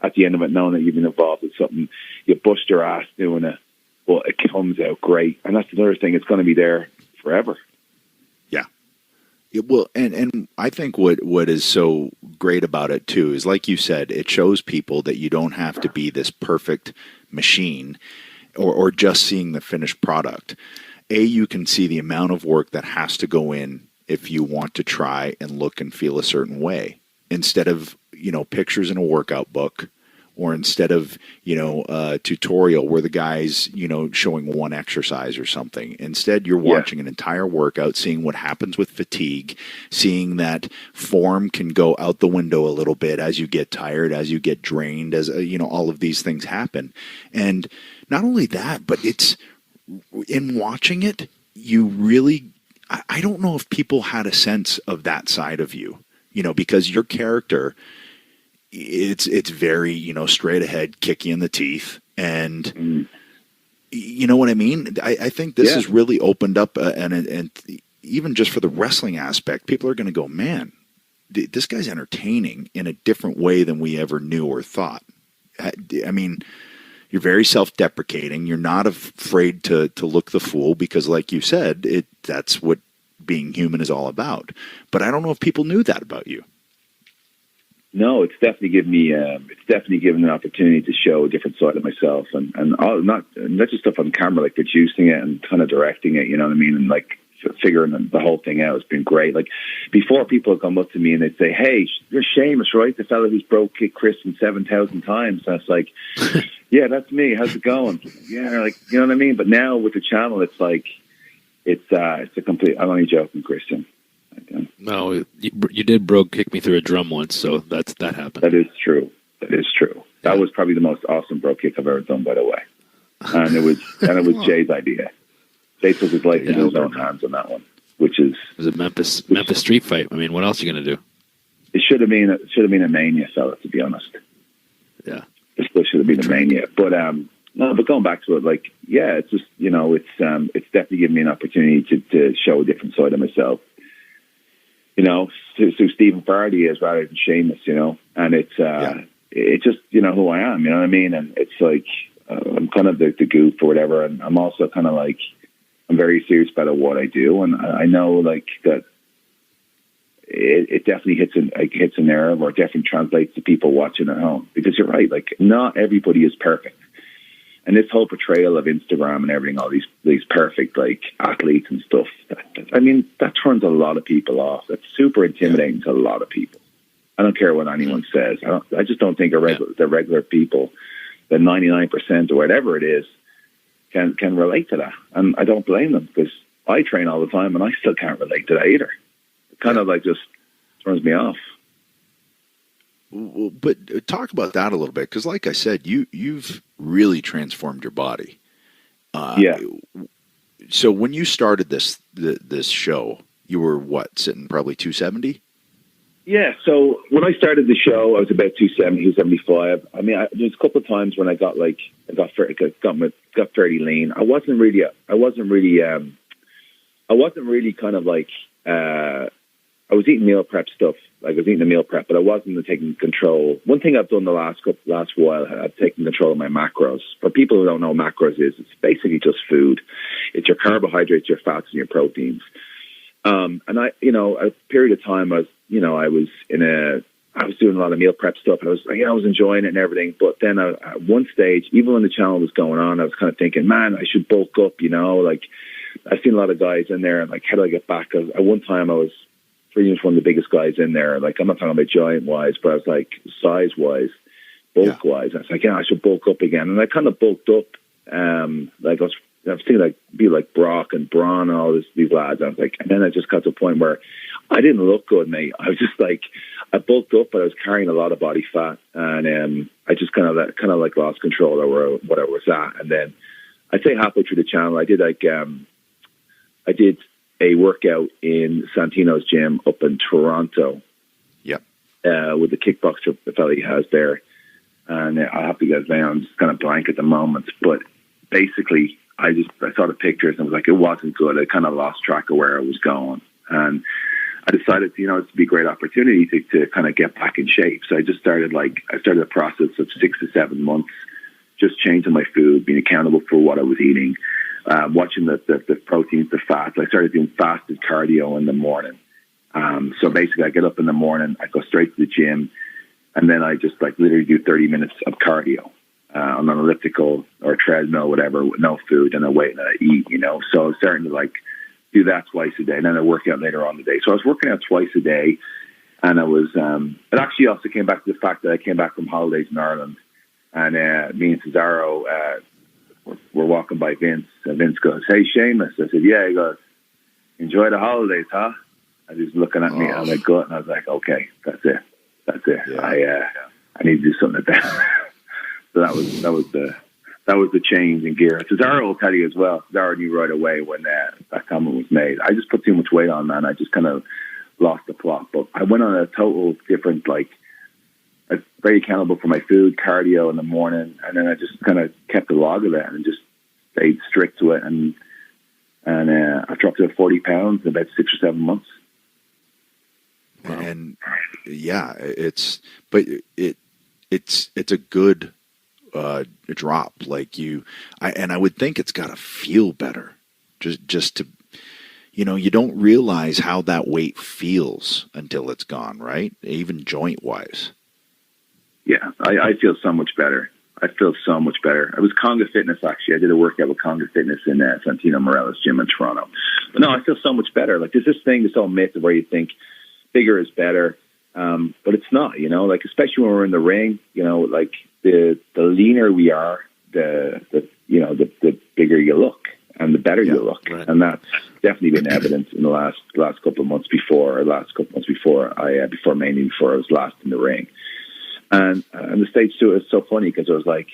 at the end of it, knowing that you've been involved in something. You bust your ass doing it, but it comes out great. And that's another thing. It's going to be there forever. Yeah, well, and I think what is so great about it too is, like you said, it shows people that you don't have to be this perfect machine or just seeing the finished product. You can see the amount of work that has to go in if you want to try and look and feel a certain way, instead of, pictures in a workout book, or instead of, a tutorial where the guy's, showing one exercise or something. Instead, you're watching an entire workout, seeing what happens with fatigue, seeing that form can go out the window a little bit as you get tired, as you get drained, as, all of these things happen. And not only that, but it's, in watching it, you really, I don't know if people had a sense of that side of you, because your character, it's very, straight ahead, kick you in the teeth. And you know what I mean? I think this has really opened up, and even just for the wrestling aspect, people are going to go, man, this guy's entertaining in a different way than we ever knew or thought. I mean, you're very self-deprecating. You're not afraid to look the fool because, like you said, that's what being human is all about. But I don't know if people knew that about you. No, it's definitely given me. It's definitely given an opportunity to show a different side of myself, and all, not just stuff on camera, like producing it and kind of directing it. You know what I mean? And like figuring the whole thing out has been great. Like before, people come up to me and they'd say, "Hey, you're Sheamus, right? The fella who's broke kicked Christian 7,000 times." And I was like, "Yeah, that's me. How's it going?" Yeah, like, you know what I mean. But now with the channel, it's like it's a complete. I'm only joking, Christian. No, you did kick me through a drum once, so that happened. That is true. That was probably the most awesome bro kick I've ever done, by the way. And it was Jay's idea. Jay took his life into his own hands on that one, which is it was a Memphis street fight. I mean, what else are you gonna do? It should have been a Mania, fella, to be honest. Yeah, it still should have been a Mania, but no. But going back to it, like, yeah, it's just it's definitely given me an opportunity to show a different side of myself. So Stephen Fardy is rather than Sheamus, and it's just, who I am, you know what I mean? And it's like, I'm kind of the goof or whatever. And I'm also kind of like, I'm very serious about what I do. And I know like that it definitely hits a nerve, or it definitely translates to people watching at home, because you're right. Like, not everybody is perfect. And this whole portrayal of Instagram and everything, all these perfect like athletes and stuff, that turns a lot of people off. That's super intimidating to a lot of people. I don't care what anyone says. I just don't think the regular people, the 99% or whatever it is, can relate to that. And I don't blame them, because I train all the time and I still can't relate to that either. It kind of like just turns me off. But talk about that a little bit, because like I said, you've really transformed your body. So when you started this show, you were sitting probably 270? Yeah. So when I started the show, I was about 270, 275. I mean, there's a couple of times when I got fairly lean. I wasn't really kind of like. I was eating meal prep stuff. Like, I was eating the meal prep, but I wasn't taking control. One thing I've done the last while, I've taken control of my macros. For people who don't know what macros is, it's basically just food. It's your carbohydrates, your fats, and your proteins. And a period of time, I was doing a lot of meal prep stuff. I was enjoying it and everything. But then at one stage, even when the channel was going on, I was kind of thinking, man, I should bulk up. Like, I've seen a lot of guys in there, and like, how do I get back? At one time, I was pretty much one of the biggest guys in there. Like, I'm not talking about giant wise, but I was like size wise, bulk wise. I was like, I should bulk up again. And I kind of bulked up. I've seen like people like Brock and Braun and all these lads. I was like, and then I just got to a point where I didn't look good, mate. I was just like, I bulked up, but I was carrying a lot of body fat, and I just kind of lost control over what I was at. And then I'd say halfway through the channel, I did a workout in Santino's gym up in Toronto. Yep. With the kickboxer fella he has there. And I'll have to get his name. I'm just kind of blank at the moment. But basically, I saw the pictures and was like, it wasn't good. I kind of lost track of where I was going. And I decided, it'd be a great opportunity to kind of get back in shape. So I just started a process of 6 to 7 months just changing my food, being accountable for what I was eating, watching the proteins, the fats. I started doing fasted cardio in the morning. So basically, I get up in the morning, I go straight to the gym, and then I just like literally do 30 minutes of cardio on an elliptical or treadmill, whatever, with no food, and I wait and I eat, you know. So I was starting to like do that twice a day, and then I work out later on the day. So I was working out twice a day, and I was. It actually also came back to the fact that I came back from holidays in Ireland, and me and Cesaro were walking by Vince, and Vince goes, "Hey, Sheamus." I said, "Yeah." He goes, "Enjoy the holidays, huh?" And he's looking at me on my gut, and I was like, "Okay, that's it. Yeah. I need to do something like that." So that was the change in gear. Cesaro will tell you as well. Cesaro knew right away when that comment was made. I just put too much weight on, man. I just kind of lost the plot. But I went on a total different, like, I'm very accountable for my food, cardio in the morning, and then I just kind of kept a log of it and just stayed strict to it. And I dropped to 40 pounds in about 6 or 7 months. Wow. And yeah, it's a good drop. Like I would think it's got to feel better. Just to, you know, you don't realize how that weight feels until it's gone, right? Even joint wise. Yeah, I feel so much better. I feel so much better. I was Conga Fitness, actually. I did a workout with Conga Fitness in Santino Morella's gym in Toronto. But no, I feel so much better. Like, there's this thing, this whole myth of where you think bigger is better. But it's not, you know, like, especially when we're in the ring, you know, like the leaner we are, the bigger you look and the better you look. Right. And that's definitely been evident in the last couple of months before I was last in the ring. And the stage too is so funny because it was like,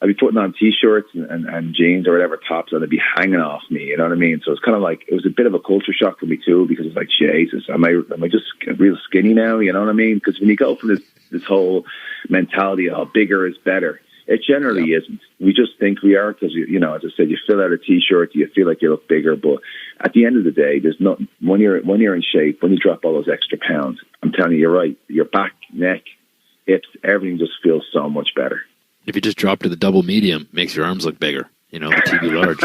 I'd be putting on T-shirts and jeans or whatever tops, and they'd be hanging off me. You know what I mean? So it's kind of like, it was a bit of a culture shock for me too, because it's like, Jesus, am I just real skinny now? You know what I mean? Because when you go from this whole mentality of bigger is better, it generally isn't. We just think we are because, you know, as I said, you fill out a T-shirt, you feel like you look bigger, but at the end of the day, there's not, when you're in shape, when you drop all those extra pounds, I'm telling you, you're right. Your back, neck, hips, everything just feels so much better. If you just drop to the double medium, makes your arms look bigger. You know, the TV large.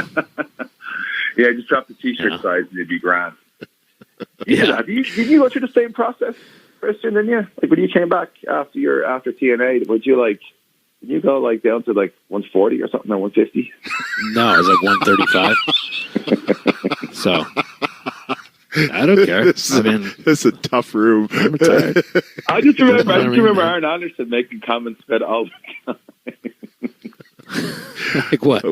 Yeah, just drop the T-shirt size and it'd be grand. Yeah. Did you go through the same process, Christian? Didn't you? Like, when you came back after TNA, did you go like down to like 140 or something, or 150? No, I was like 135. So I don't care. This is a tough room. I'm retired. I just remember Aaron Anderson making comments about all the time. Like what?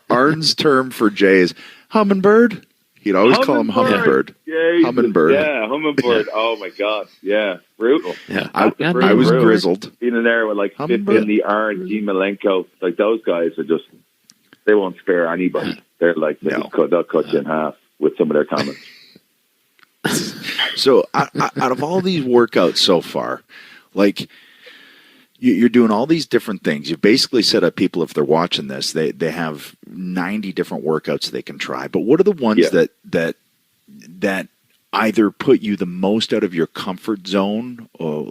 Arn's term for Jay is hummingbird. He'd always call him hummingbird. Yeah, hummingbird. Yeah, hummingbird. Oh my God. Yeah, brutal. Yeah, I was grizzled. Being in there with like Finley, Arn, Dean Malenko, like those guys are just, they won't spare anybody. They're like, they'll cut you in half with some of their comments. So out of all these workouts so far, like, you're doing all these different things. You've basically set up people, if they're watching this, they have 90 different workouts they can try. But what are the ones that either put you the most out of your comfort zone, or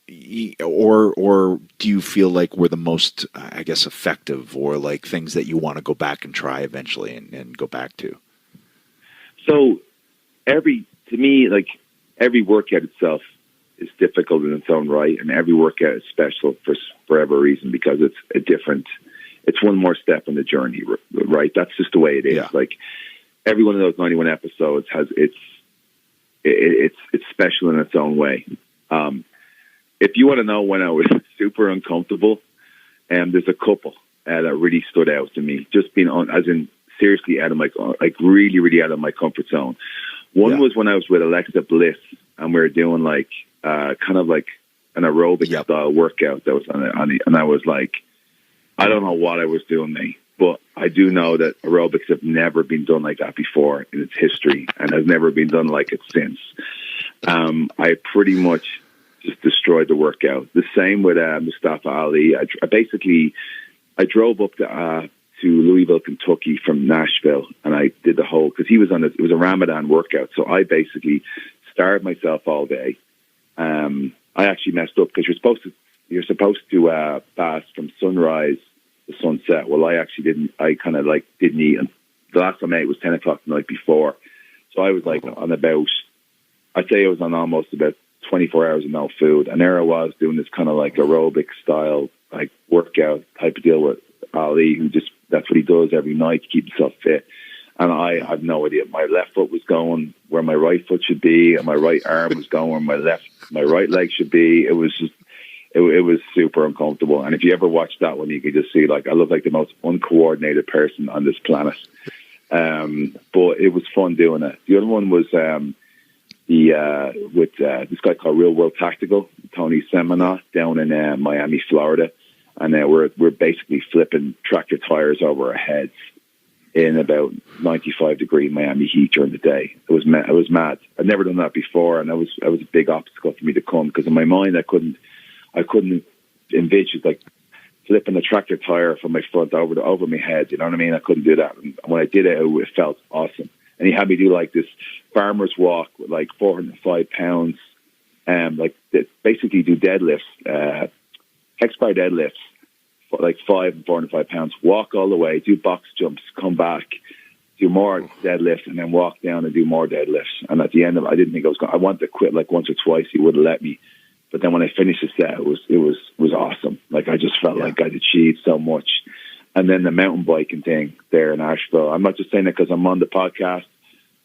do you feel like were the most, I guess, effective, or like things that you want to go back and try eventually and go back to? So every workout itself is difficult in its own right, and every workout is special for whatever reason, because it's one more step in the journey, right? That's just the way it is. Yeah. Like, every one of those 91 episodes has it's special in its own way. If you want to know when I was super uncomfortable, there's a couple that really stood out to me, just being on, as in seriously out of my, like, really, really out of my comfort zone. One was when I was with Alexa Bliss, and we were doing like kind of like an aerobic style workout that was and I was like, I don't know what I was doing, mate, but I do know that aerobics have never been done like that before in its history, and has never been done like it since. I pretty much just destroyed the workout. The same with Mustafa Ali. I drove up to Louisville, Kentucky from Nashville, and I did the whole, because it was a Ramadan workout, so I basically starved myself all day. I actually messed up, because you're supposed to, you're supposed to fast from sunrise to sunset. Well, I actually didn't. I kind of like didn't eat. And the last time I ate was 10 o'clock the night before. So I was like on about, I'd say I was on almost about 24 hours of no food. And there I was doing this kind of like aerobic style, like workout type of deal with Ali, who just, that's what he does every night to keep himself fit. And I have no idea. My left foot was going where my right foot should be, and my right arm was going where my right leg should be. It was just, it was super uncomfortable. And if you ever watch that one, you can just see, like, I look like the most uncoordinated person on this planet. But it was fun doing it. The other one was with this guy called Real World Tactical, Tony Seminot, down in Miami, Florida. And we're basically flipping tractor tires over our heads in about 95-degree Miami heat during the day. It was mad. I'd never done that before, and that was a big obstacle for me to come, because in my mind I couldn't envision like flipping a tractor tire from my front over my head. You know what I mean? I couldn't do that. And when I did it, it felt awesome. And he had me do like this farmer's walk with like 405 pounds, like basically do deadlifts, hex bar deadlifts, like 5 and 405 pounds, walk all the way, do box jumps, come back, do more deadlifts, and then walk down and do more deadlifts. And at the end of it, I didn't think I wanted to quit like once or twice. He wouldn't let me. But then when I finished the set, it was awesome. Like, I just felt like I'd achieved so much. And then the mountain biking thing there in Asheville. I'm not just saying it because I'm on the podcast,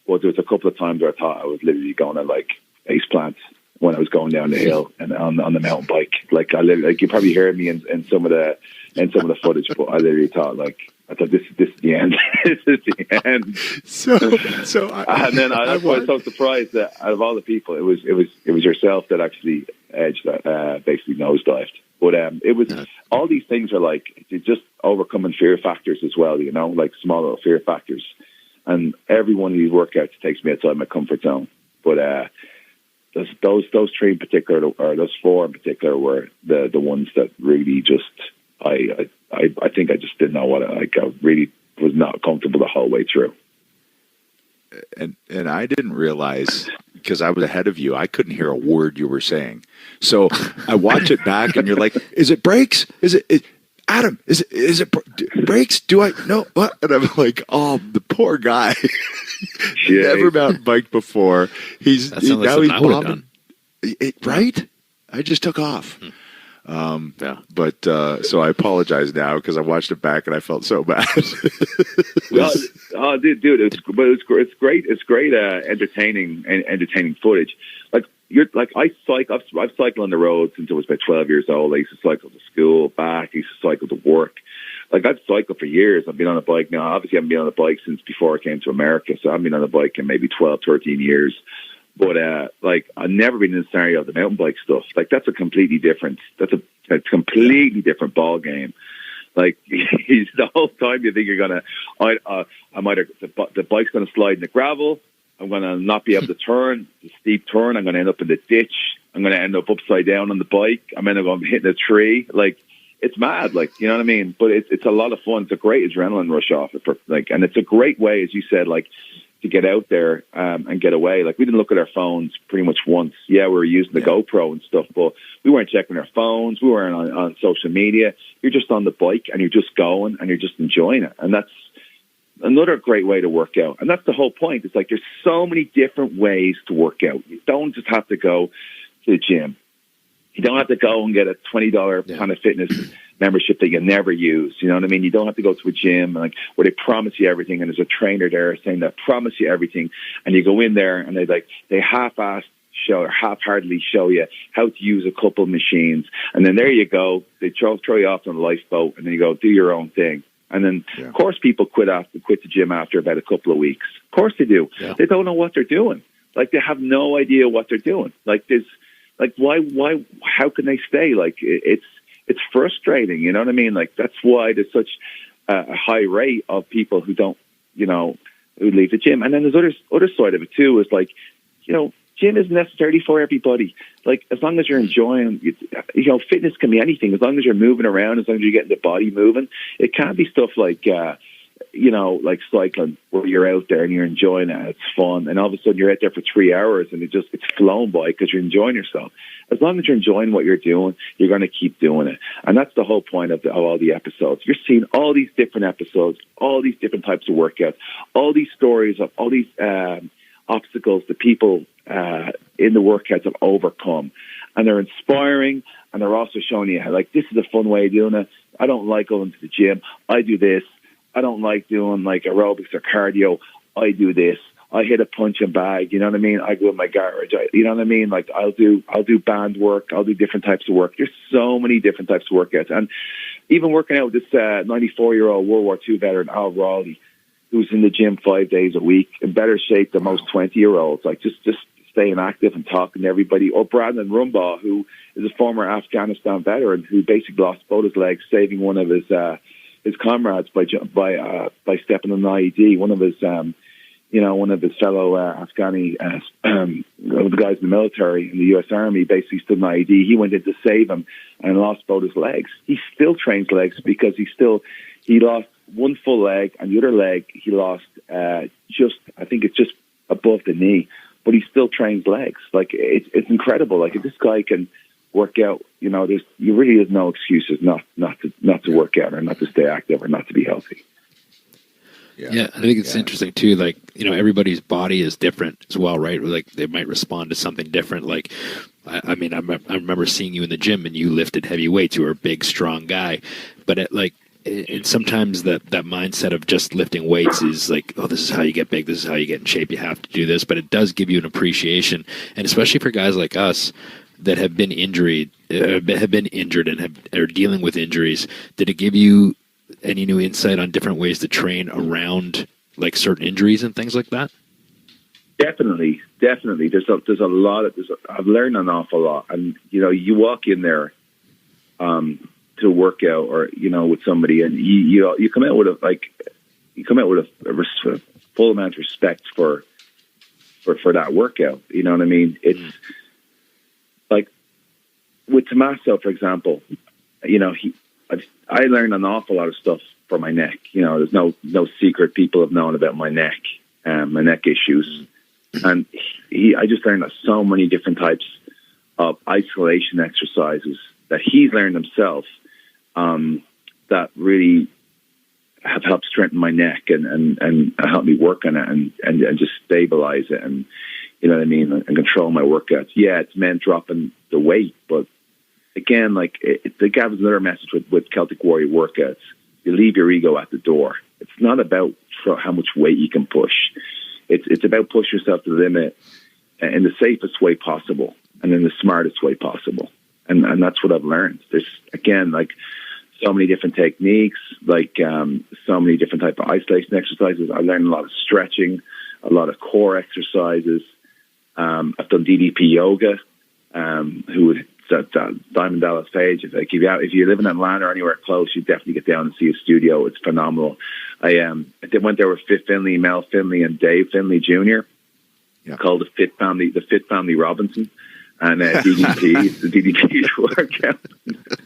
but there was a couple of times where I thought I was literally going to like face plants when I was going down the hill and on the mountain bike. Like, I literally, like, you probably heard me in some of the footage, but I literally thought, like, I thought this is the end. This is the end. And then I was so surprised that out of all the people, it was yourself that actually edged that, basically nosedived. But it was all these things are like just overcoming fear factors as well. You know, like small little fear factors. And every one of these workouts takes me outside my comfort zone. But those three in particular, or those four in particular, were the ones that really just I think I just didn't know what I really was not comfortable the whole way through. And I didn't realize, because I was ahead of you, I couldn't hear a word you were saying. So I watch it back, and you're like, "Is it brakes? Is it Adam? Is it brakes? Do I know what?" And I'm like, "Oh, the poor guy. Never mountain biked before. He's bombing, right? I just took off." But so I apologize now, because I watched it back and I felt so bad. Dude, it's great. It's great, entertaining footage. Like, I've cycled on the road since I was about 12 years old. I used to cycle to school, back. I used to cycle to work. Like, I've cycled for years. I've been on a bike now. Obviously, I haven't been on a bike since before I came to America. So I've been on a bike in maybe 12, 13 years. But like, I've never been in the scenario of the mountain bike stuff. Like, that's a completely different ball game. Like, the whole time you think you're gonna, the bike's gonna slide in the gravel. I'm gonna not be able to turn the steep turn. I'm gonna end up in the ditch. I'm gonna end up upside down on the bike. I'm gonna hit a tree. Like, it's mad. Like, you know what I mean? But it's a lot of fun. It's a great adrenaline rush off it. And it's a great way, as you said, like, to get out there and get away. Like, we didn't look at our phones pretty much once. Yeah, we were using the GoPro and stuff, but we weren't checking our phones. We weren't on social media. You're just on the bike and you're just going and you're just enjoying it. And that's another great way to work out. And that's the whole point. It's like, there's so many different ways to work out. You don't just have to go to the gym. You don't have to go and get a $20 Planet Fitness membership that you never use. You know what I mean? You don't have to go to a gym where they promise you everything, and there's a trainer there saying they promise you everything, and you go in there and they half-heartedly show you how to use a couple of machines, and then there you go. They throw you off on a lifeboat, and then you go do your own thing. And then, of course, people quit the gym after about a couple of weeks. Of course they do. Yeah. They don't know what they're doing. Like, they have no idea what they're doing. Like, why? How can they stay? Like, it's frustrating, you know what I mean? Like, that's why there's such a high rate of people who don't, who leave the gym. And then there's other side of it too, is like, gym isn't necessarily for everybody. Like, as long as you're enjoying, fitness can be anything. As long as you're moving around, as long as you're getting the body moving, it can't be stuff like, like cycling, where you're out there and you're enjoying it, it's fun, and all of a sudden you're out there for 3 hours and it's flown by because you're enjoying yourself. As long as you're enjoying what you're doing, you're going to keep doing it. And that's the whole point of all the episodes. You're seeing all these different episodes, all these different types of workouts, all these stories of all these obstacles that people in the workouts have overcome. And they're inspiring, and they're also showing you how, like, this is a fun way of doing it. I don't like going to the gym. I do this. I don't like doing like aerobics or cardio. I do this. I hit a punching bag. You know what I mean? I go in my garage. You know what I mean? Like, I'll do band work. I'll do different types of work. There's so many different types of workouts. And even working out with this 94-year-old World War II veteran, Al Raleigh, who's in the gym 5 days a week, in better shape than most 20-year-olds, like just staying active and talking to everybody. Or Brandon Rumbaugh, who is a former Afghanistan veteran who basically lost both his legs, saving one of his comrades by stepping on an IED. One of his fellow Afghani, the guys in the military in the U.S. Army, basically stood an IED. He went in to save him and lost both his legs. He still trains legs because he lost one full leg, and the other leg he lost I think it's just above the knee, but he still trains legs. Like, it's incredible. Like, if this guy can work out, you really have no excuses not to work out, or not to stay active, or not to be healthy. Yeah, I think it's interesting too. Like, everybody's body is different as well, right? Like, they might respond to something different. Like, I remember seeing you in the gym, and you lifted heavy weights. You were a big, strong guy, but and sometimes that mindset of just lifting weights is like, oh, this is how you get big. This is how you get in shape. You have to do this, but it does give you an appreciation, and especially for guys like us that have been injured and are dealing with injuries. Did it give you any new insight on different ways to train around like certain injuries and things like that? Definitely. There's a lot I've learned an awful lot, and you walk in there to work out, or with somebody, and you come out with a full amount of respect for that workout. You know what I mean? It's like with Tommaso, for example. I learned an awful lot of stuff for my neck. There's no secret. People have known about my neck issues, and I just learned so many different types of isolation exercises that he's learned himself, that really have helped strengthen my neck and help me work on it and just stabilize it, and you know what I mean, and control my workouts. Yeah, it's meant dropping the weight, but again, like it gives another message with Celtic Warrior workouts. You leave your ego at the door. It's not about how much weight you can push. It's about pushing yourself to the limit in the safest way possible and in the smartest way possible. And that's what I've learned. There's, again, like so many different techniques, like so many different type of isolation exercises. I learned a lot of stretching, a lot of core exercises. I've done DDP yoga, Diamond Dallas Page. If you live in Atlanta or anywhere close, you definitely get down and see a studio. It's phenomenal. I went there with Fit Finley, Mel Finley, and Dave Finley Jr. Called the Fit Family Robinson, and DDP, the DDP workout,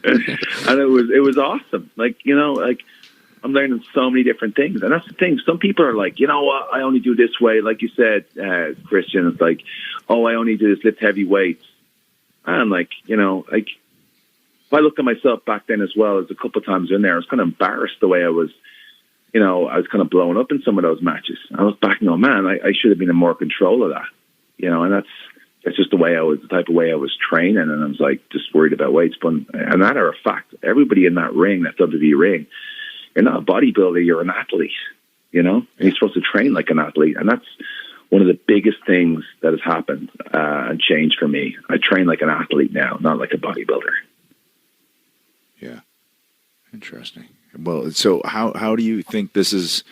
and it was awesome. Like I'm learning so many different things, and that's the thing. Some people are like, what? I only do this way, like you said, Christian. It's like, oh, I only do this, lift heavy weights. And like, if I look at myself back then as well, as a couple of times in there, I was kind of embarrassed the way I was, I was kind of blowing up in some of those matches. I look back and go, man, I should have been in more control of that, and that's just the type of way I was training. And I was like, just worried about weights. But, and matter of fact, everybody in that ring, that WWE ring, you're not a bodybuilder, you're an athlete, and you're supposed to train like an athlete. And that's one of the biggest things that has happened and changed for me. I train like an athlete now, not like a bodybuilder. Yeah. Interesting. Well, so how do you think this is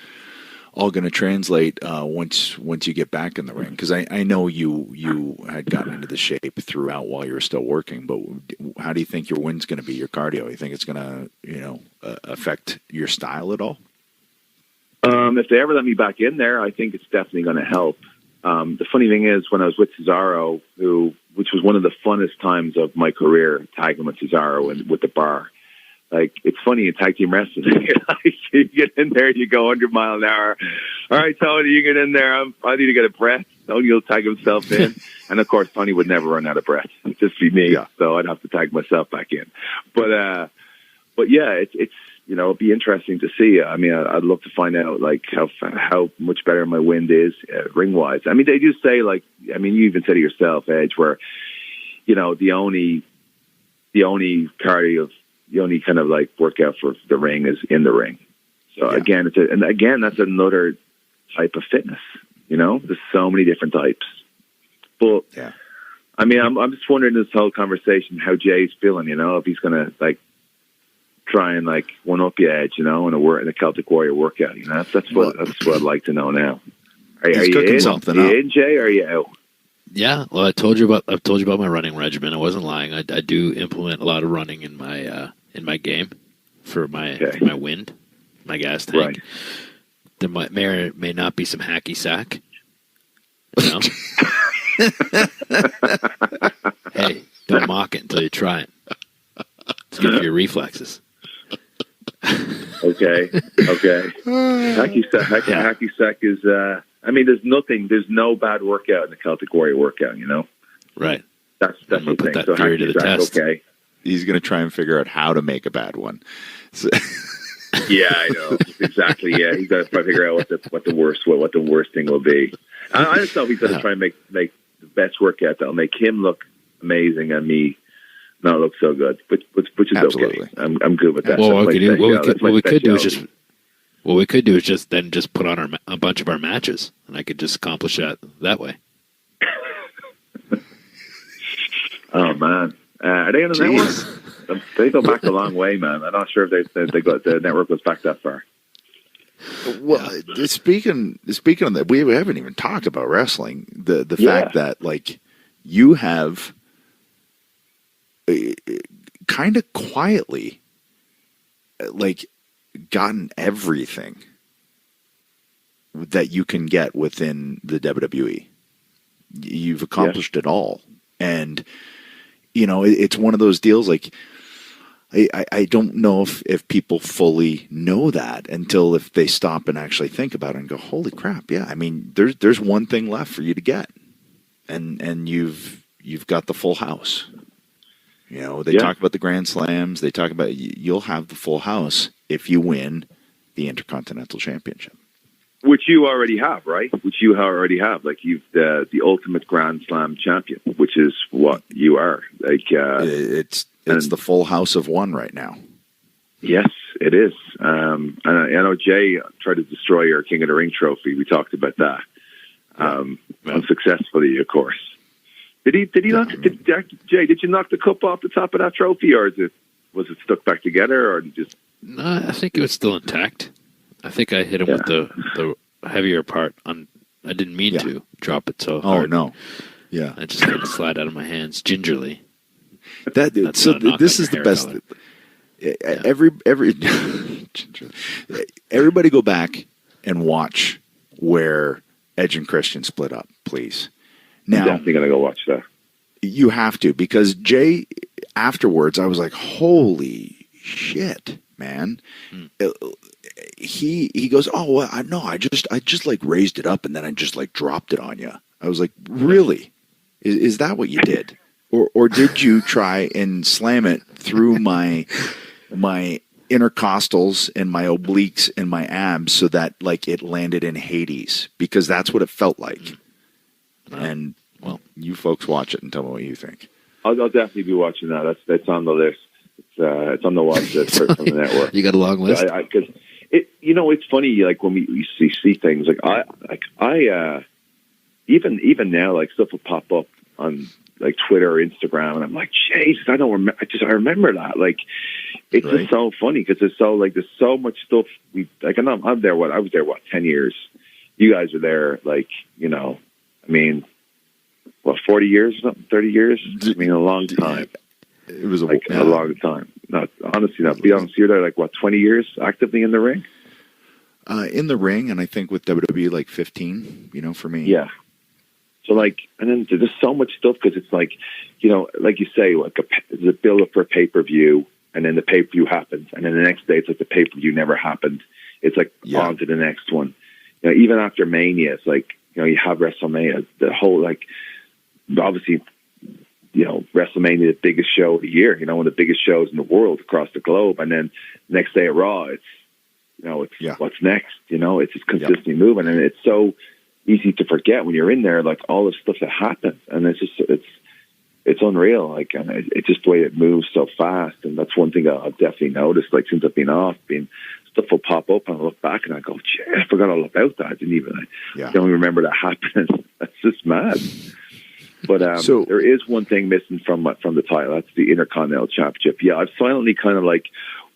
all going to translate once you get back in the ring? Because I know you had gotten into the shape throughout while you were still working, but how do you think your wind's going to be, your cardio? You think it's going to affect your style at all? If they ever let me back in there, I think it's definitely going to help. The funny thing is, when I was with Cesaro, which was one of the funnest times of my career, tagging with Cesaro and with the bar, like, it's funny in tag team wrestling. You get in there, you go 100 mile an hour. All right, Tony, you get in there. I need to get a breath. Tony will tag himself in. And, of course, Tony would never run out of breath. It'd just be me. Yeah. So I'd have to tag myself back in. But yeah, it's it'd be interesting to see. I mean, I'd love to find out, like, how much better my wind is ring-wise. I mean, they do say, like, I mean, you even said it yourself, Edge, where, the only kind of like workout for the ring is in the ring. So again, that's another type of fitness. There's so many different types. But I mean, I'm just wondering this whole conversation how Jay's feeling. If he's gonna like try and like one up your Edge, in a Celtic Warrior workout. That's what I'd like to know now. Are you in? Something are you in, Jay? Or are you out? Yeah, well, I've told you about my running regimen. I wasn't lying. I do implement a lot of running in my game for my wind, my gas tank. Right. There may or may not be some hacky sack. Hey, don't mock it until you try it. It's good for your reflexes. Okay. Hacky sack is. I mean, there's no bad workout in the Celtic Warrior workout. Right. That's the I'm gonna thing. put that So theory to the test. Okay. He's going to try and figure out how to make a bad one. So Yeah, I know exactly. Yeah, he's got to try to figure out what the worst thing will be. I just know he's going to try and make the best workout that'll make him look amazing and me not look so good, which is Absolutely. okay. I'm good with that. Well, what we could do is just put on a bunch of our matches, and I could just accomplish that way. Oh man, are they on the network? They go back a long way, man. I'm not sure if the network goes back that far. Well, speaking of that, we haven't even talked about wrestling. The fact that like you have kind of quietly like gotten everything that you can get within the WWE. You've accomplished it all, and it's one of those deals like. I don't know if people fully know that until if they stop and actually think about it and go, holy crap, yeah. I mean, there's one thing left for you to get, and you've got the full house. They talk about the Grand Slams. They talk about you'll have the full house if you win the Intercontinental Championship, which you already have, right? Which you already have. Like you've the ultimate Grand Slam champion, which is what you are. Like it's the full house of one right now. Yes, it is. And I know Jay tried to destroy your King of the Ring trophy. We talked about that unsuccessfully, of course. Did he knock? Jay, did you knock the cup off the top of that trophy, or was it stuck back together, or did you just? No, I think it was still intact. I think I hit him with the heavier part. I didn't mean to drop it so hard. Oh no! Yeah, I just let it slide out of my hands gingerly. This is the best. Everybody go back and watch where Edge and Christian split up, please. Now, I'm definitely going to go watch that. You have to, because Jay, afterwards, I was like, holy shit, man. He goes, oh, well, I just like raised it up and then I just like dropped it on you. I was like, really? Is that what you did? Or did you try and slam it through my intercostals and my obliques and my abs so that like it landed in Hades? Because that's what it felt like. And well, you folks watch it and tell me what you think. I'll definitely be watching that. That's on the list. It's on the watch list from the network. You got a long list? Because it's funny. Like when we see things like I even now, like stuff will pop up on like Twitter or Instagram, and I'm like, Jesus, I don't remember. I remember that. Like, it's just so funny because there's so much stuff. I'm there. I was there 10 years. You guys are there, like, I mean, 40 years or something, 30 years? I mean, a long time. It was a long time. Be honest, you're there 20 years actively in the ring? In the ring, and I think with WWE, 15, for me. Yeah. So, and then there's so much stuff because it's like you say, it's a build-up for pay-per-view, and then the pay-per-view happens, and then the next day it's like the pay-per-view never happened. It's like on to the next one. You know, even after Mania, it's like, you know, you have WrestleMania, the whole, like, obviously, you know, WrestleMania, the biggest show of the year, you know, one of the biggest shows in the world across the globe. And then next day at Raw, it's, you know, it's what's next, you know, it's just consistently moving. And it's so easy to forget when you're in there, like all the stuff that happens. And it's just, it's unreal. Like, and it's just the way it moves so fast. And that's one thing I've definitely noticed, like, since I've been off, stuff will pop up and I look back and I go, gee, I forgot all about that. I didn't even remember that happening. That's just mad. But so there is one thing missing from the title. That's the Intercontinental Championship. Yeah, I've finally kind of like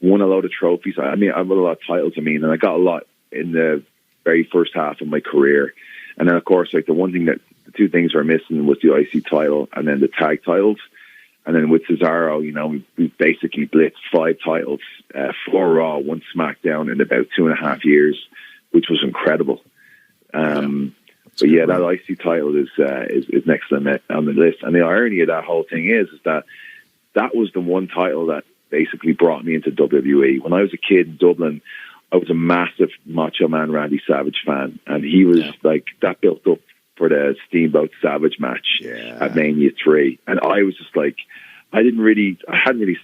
won a load of trophies. I mean, I've won a lot of titles. I mean, and I got a lot in the very first half of my career. And then, of course, like the two things we're missing was the IC title and then the tag titles. And then with Cesaro, you know, we basically blitzed 5 titles, 4 Raw, 1 SmackDown in about 2.5 years, which was incredible. But yeah, that IC title is next on the list. And the irony of that whole thing is that was the one title that basically brought me into WWE. When I was a kid in Dublin, I was a massive Macho Man Randy Savage fan, and he was like, that built up for the Steamboat Savage match at Mania 3, and I was just like, I hadn't really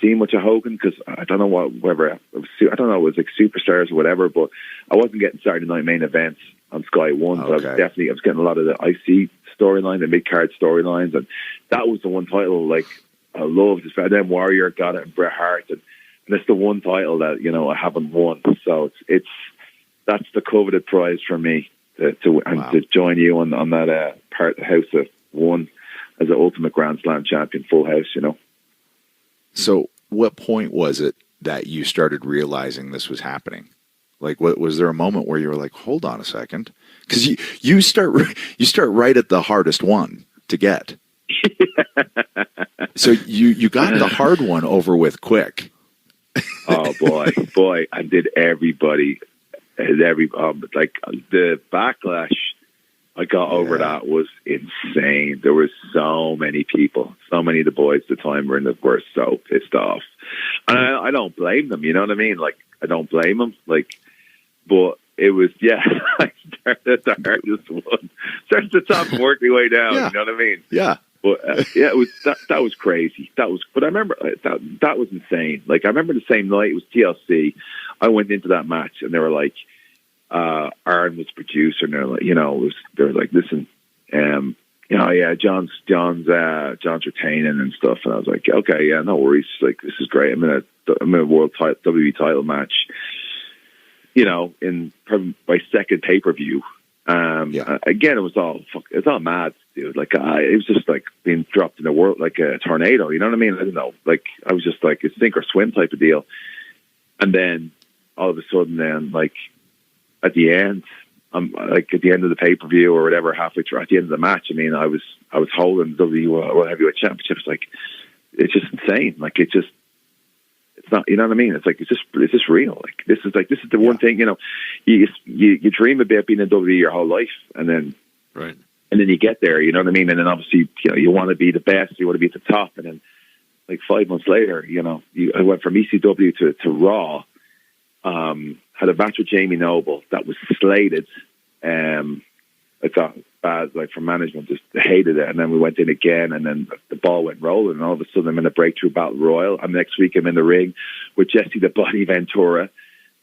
seen much of Hogan, because I don't know it was like Superstars or whatever, but I wasn't getting Saturday Night Main Events on Sky One, so I was getting a lot of the IC storyline, the mid card storylines, and that was the one title like I loved. And then Warrior got it, and Bret Hart, and it's the one title that, you know, I haven't won. So that's the coveted prize for me to join you on that part of the house of one as the ultimate Grand Slam champion, full house, you know. So what point was it that you started realizing this was happening? Like, was there a moment where you were like, hold on a second? Because you start right at the hardest one to get. So you got the hard one over with quick. Oh boy! I did everybody, like the backlash I got over that was insane. There were so many people, so many of the boys at the time were so pissed off, and I don't blame them. You know what I mean? Like, I don't blame them. Like, but it was I started at the hardest one, started at the top and worked my way down. You know what I mean? Yeah. But it was that was crazy. But I remember that was insane. Like, I remember the same night, it was TLC. I went into that match and they were like, Aaron was producer, and they're like, you know, they were like, listen, you know, yeah, John's retaining and stuff, and I was like, okay, yeah, no worries. Like, this is great. I'm in a world WWE title match, you know, in my second pay-per-view. Again, it was all mad, dude. Like, it was just like being dropped in the world like a tornado. You know what I mean? I don't know. Like, I was just like a sink or swim type of deal. And then all of a sudden, then like at the end, like at the end of the pay per view or whatever, halfway through at the end of the match, I mean, I was holding the World Heavyweight Championship. It's like, it's just insane. Like, it's not, you know what I mean? It's like, it's just real. Like, this is the one thing, you know, you dream about being in WWE your whole life, and then you get there, you know what I mean? And then obviously, you know, you want to be the best, you want to be at the top, and then like 5 months later, you know, I went from ECW to Raw, had a match with Jamie Noble that was slated. I thought bad, like, from management, just hated it. And then we went in again, and then the ball went rolling, and all of a sudden I'm in a breakthrough battle royal. And next week I'm in the ring with Jesse the Body Ventura,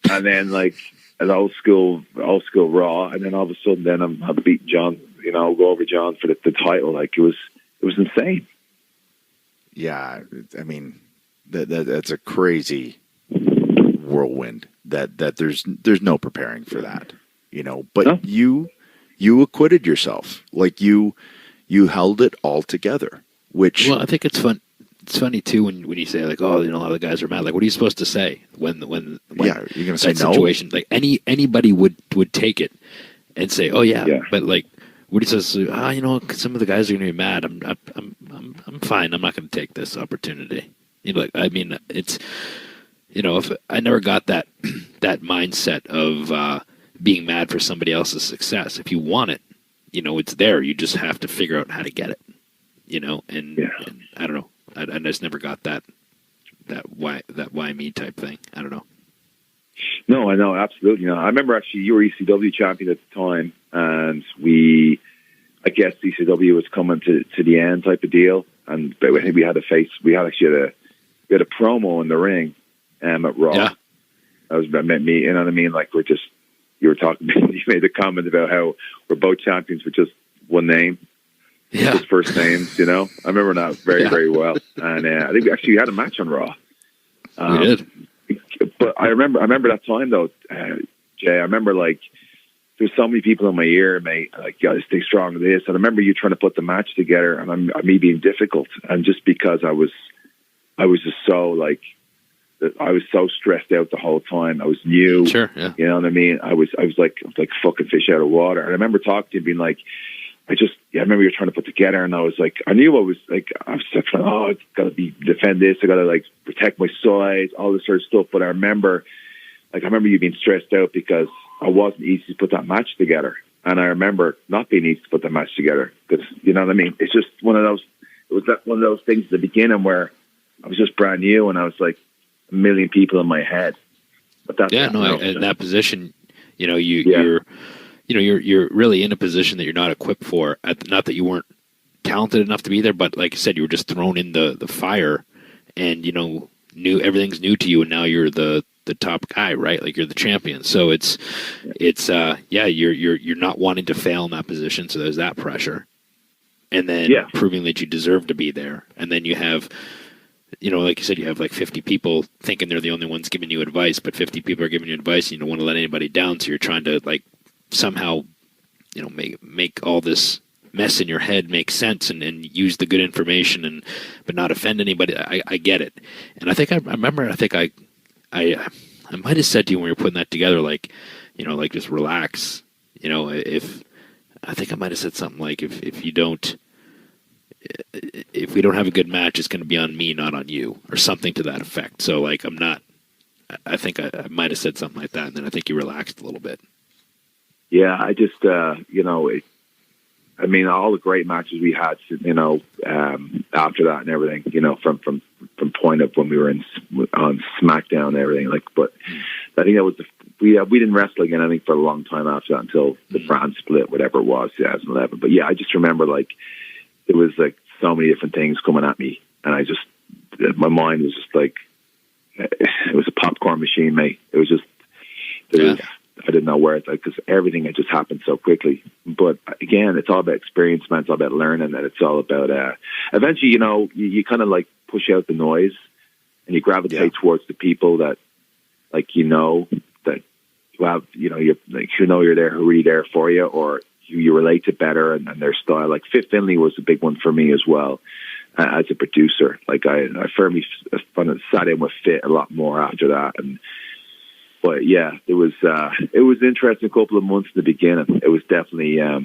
and then like an old school Raw, and then all of a sudden then I'm beating John, you know, go over John for the title. Like, it was insane. Yeah, I mean, that's a crazy whirlwind. That there's no preparing for that, you know. But you acquitted yourself. Like, you held it all together. Which, well, I think it's fun. It's funny too when you say, like, oh, you know, a lot of the guys are mad. Like, what are you supposed to say when you're gonna say no? Situation, like, anybody would take it and say, oh yeah. But like, Woody says, you know, some of the guys are going to be mad. I'm fine. I'm not going to take this opportunity. You know, like, I mean, it's, you know, if I never got that mindset of being mad for somebody else's success. If you want it, you know, it's there. You just have to figure out how to get it. You know, and I don't know. I just never got that why me type thing. I don't know. No, I know, absolutely. I remember actually you were ECW champion at the time, and I guess ECW was coming to the end type of deal, and but I think we had a promo in the ring at Raw. Yeah. That meant me, you know what I mean? Like you were talking, you made a comment about how we're both champions with just one name. Yeah. His first names, I remember that very, very well. And I think we actually had a match on Raw. We did. But I remember that time though, Jay. I remember like there's so many people in my ear, mate. Like, you gotta stay strong with this. And I remember you trying to put the match together, and me being difficult, and just because I was just so like, I was so stressed out the whole time. I was new. Sure. Yeah. You know what I mean? I was like fucking fish out of water. And I remember talking to you, being like, I remember you were trying to put together, and I was like, I was just trying, I gotta defend this, I gotta like protect my side, all this sort of stuff. But I remember you being stressed out because I wasn't easy to put that match together, and I remember not being easy to put that match together because you know what I mean. It's just one of those things at the beginning where I was just brand new, and I was like a million people in my head. But that's in that position, you're really in a position that you're not equipped for. Not that you weren't talented enough to be there, but like I said, you were just thrown in the fire, and new everything's new to you, and now you're the top guy, right? Like you're the champion. So you're not wanting to fail in that position. So there's that pressure, and then proving that you deserve to be there, and then you have. Like you said, you have like 50 people thinking they're the only ones giving you advice, but 50 people are giving you advice, and you don't want to let anybody down. So you're trying to like somehow, make all this mess in your head make sense and use the good information but not offend anybody. I get it. And I think I remember, I might have said to you when we were putting that together, like, like just relax, if I think I might have said something like, if we don't have a good match, it's going to be on me, not on you, or something to that effect. So like, I think I might have said something like that. And then I think you relaxed a little bit. Yeah, I just, all the great matches we had, after that and everything, from point up when we were on SmackDown and everything. Like, but I think that was we didn't wrestle again, I think, for a long time after that until the brand split, whatever it was, 2011. But yeah, I just remember like it was like so many different things coming at me, and my mind was just like it was a popcorn machine, mate. It was just I didn't know where it's like, because everything had just happened so quickly. But again, it's all about experience, man. It's all about learning, and it's all about eventually, you kind of like push out the noise, and you gravitate towards the people that, like, that you have, you're like, you're there, who are really there for you, or you relate to better, and their style. Like Fit Finlay was a big one for me as well, as a producer. Like I firmly sat in with Fit a lot more after that, but yeah, it was an interesting couple of months in the beginning. It was definitely a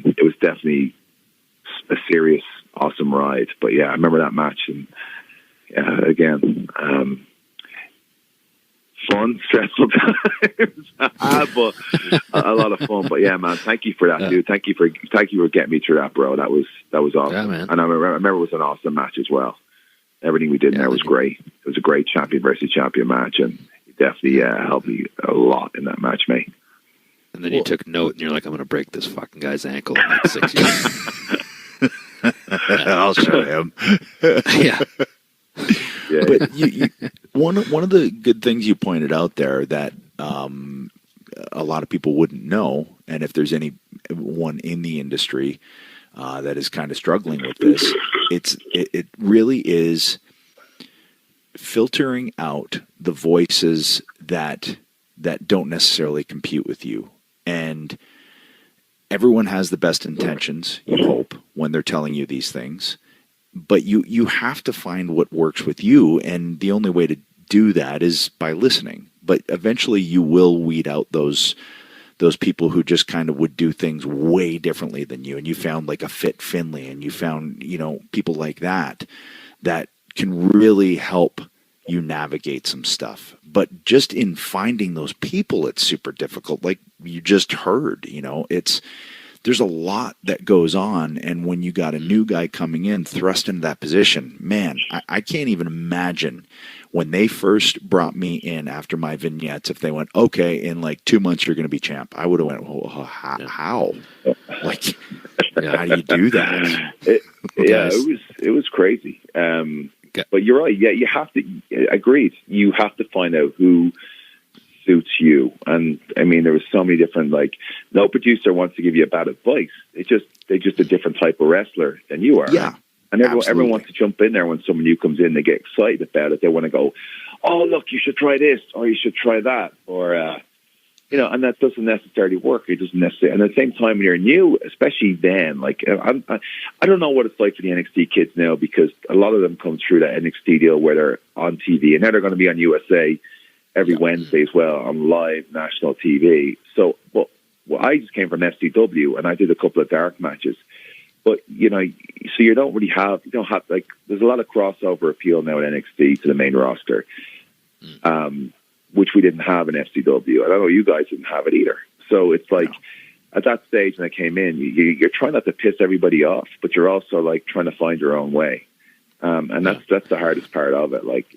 serious, awesome ride. But yeah, I remember that match, and again, fun, stressful times, but a lot of fun. But yeah, man, thank you for that, dude. Thank you for getting me through that, bro. That was awesome. Yeah, man. And I remember it was an awesome match as well. Everything we did in there was great. It was a great champion versus champion match, and it definitely helped me a lot in that match, mate. And then you took note, and you're like, I'm going to break this fucking guy's ankle in like 6 years. I'll show him. Yeah. Yeah. But you one of the good things you pointed out there that a lot of people wouldn't know, and if there's anyone in the industry that is kind of struggling with this, it really is filtering out the voices that don't necessarily compute with you. And everyone has the best intentions, you hope, when they're telling you these things. But you have to find what works with you, and the only way to do that is by listening. But eventually you will weed out those people who just kind of would do things way differently than you. And you found like a Fit Finlay, and you found, people like that can really help you navigate some stuff. But just in finding those people, it's super difficult. Like you just heard, there's a lot that goes on, and when you got a new guy coming in, thrust into that position, man, I can't even imagine when they first brought me in after my vignettes, if they went, okay, in like 2 months you're going to be champ, I would have went, well, how? Like, how do you do that? It was crazy. But you're right. Yeah, you have to. Agreed. You have to find out who suits you. And I mean, there was so many different. Like, no producer wants to give you bad advice. They're just a different type of wrestler than you are. Yeah. And everyone wants to jump in there when someone new comes in. They get excited about it. They want to go, oh, look, you should try this, or you should try that, or and that doesn't necessarily work. It doesn't necessarily. And at the same time, when you're new, especially then, like I don't know what it's like for the NXT kids now, because a lot of them come through that NXT deal where they're on TV, and now they're going to be on USA every Wednesday as well on live national TV. So, well, I just came from FCW, and I did a couple of dark matches. But, so you don't have, like, there's a lot of crossover appeal now at NXT to the main roster, which we didn't have in FCW. I don't know, you guys didn't have it either. So it's like, at that stage when I came in, you're trying not to piss everybody off, but you're also, like, trying to find your own way. And that's the hardest part of it. Like,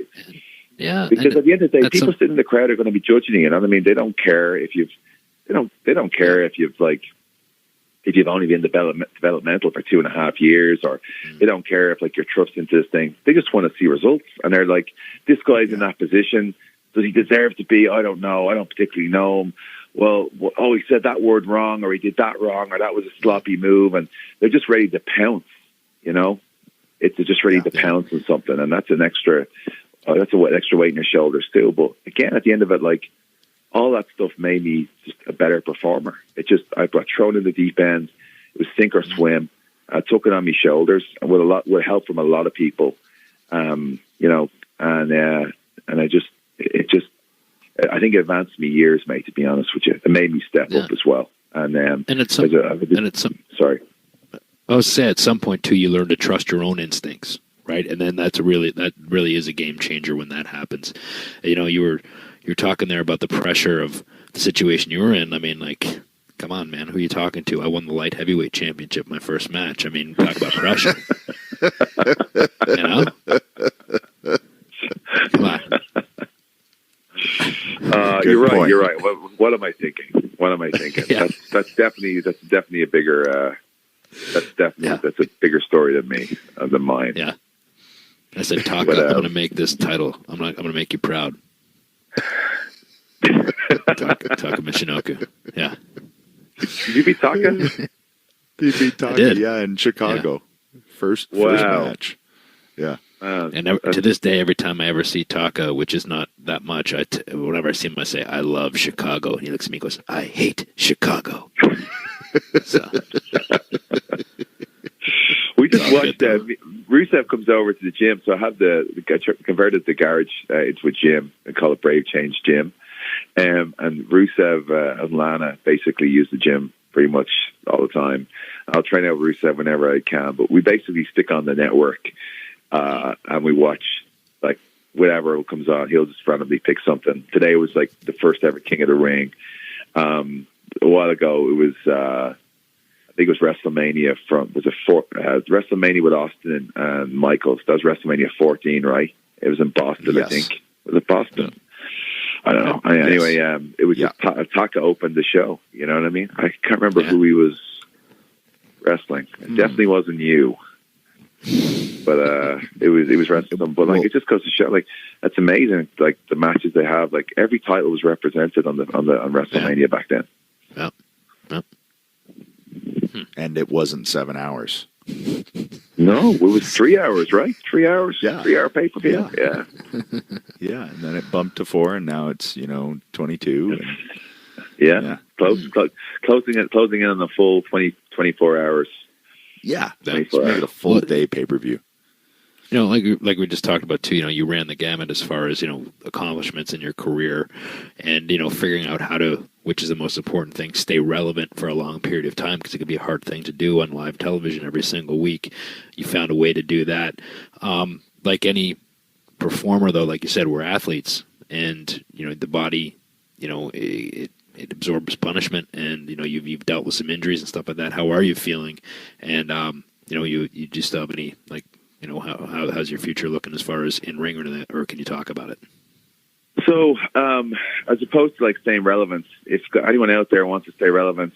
because at the end of the day, people sitting in the crowd are going to be judging you. I mean, they don't care if they don't care if you've only been developmental for 2.5 years, or they don't care if, like, you're thrust into this thing. They just want to see results. And they're like, this guy's in that position. Does he deserve to be? I don't know. I don't particularly know him. Well, he said that word wrong, or he did that wrong, or that was a sloppy move. And they're just ready to pounce, They're just ready to pounce on something. And that's an extra weight in your shoulders too. But again, at the end of it, like, all that stuff made me just a better performer. I got thrown in the deep end. It was sink or swim. I took it on my shoulders, and with help from a lot of people, and I think it advanced me years, mate. To be honest with you, it made me step up as well. Sorry. I was say at some point too, you learn to trust your own instincts, right? And then that really is a game changer when that happens. You're talking there about the pressure of the situation you were in. I mean, like, come on, man, who are you talking to? I won the light heavyweight championship my first match. I mean, talk about pressure. Come on. You're right. You're right. What am I thinking? Yeah. That's definitely a bigger. That's a bigger story than me, than mine. Yeah. I said, Taka, I'm going to make this title. I'm going to make you proud. Taka Michinoku. Yeah. Did you beat Taka? He beat Taka, in Chicago. Yeah. First match. Yeah. And to this day, every time I ever see Taka, which is not that much, whenever I see him, I say, I love Chicago. And he looks at me and goes, I hate Chicago. So. We just watched Rusev comes over to the gym, so I have converted the garage into a gym and call it Brave Change Gym. And Rusev and Lana basically use the gym pretty much all the time. I'll train out Rusev whenever I can, but we basically stick on the network and we watch, like, whatever comes on. He'll just randomly pick something. Today was like the first ever King of the Ring. A while ago, it was I think it was WrestleMania WrestleMania with Austin and Michaels. That was WrestleMania 14, right? It was in Boston, I think. Was it Boston? Yeah. I don't know. Anyway, it was just Taka opened the show. You know what I mean? I can't remember who he was wrestling. It definitely wasn't you. But it was wrestling them. But, like, it just goes to show, like, that's amazing. Like, the matches they have, like, every title was represented on WrestleMania back then. Yeah. Yep. And it wasn't 7 hours. No, it was 3 hours, right? 3 hours? Yeah. 3 hour pay-per-view? Yeah. Yeah, and then it bumped to 4, and now it's, 22. And, yeah. Closing in on the full 24 hours. Yeah, that's made a full day pay-per-view. Like we just talked about too, you ran the gamut as far as, accomplishments in your career and, figuring out how to, which is the most important thing, stay relevant for a long period of time, because it could be a hard thing to do on live television every single week. You found a way to do that. Like any performer, though, like you said, we're athletes, and, the body, it absorbs punishment, and you've dealt with some injuries and stuff like that. How are you feeling? And you just have any how's your future looking as far as in ring or can you talk about it? So, as opposed to like staying relevant, if anyone out there wants to stay relevant,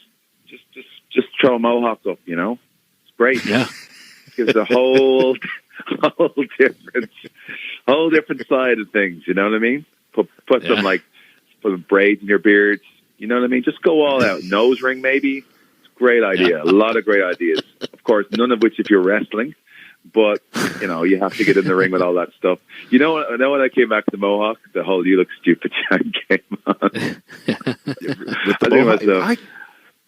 just throw a mohawk up. It's great. Yeah, gives a whole different side of things. You know what I mean? Put some braids in your beard. You know what I mean? Just go all out. Nose ring, maybe. It's a great idea. Yeah. A lot of great ideas. Of course, none of which if you're wrestling. But, you have to get in the ring with all that stuff. When I came back to Mohawk, the whole "you look stupid" chant came on.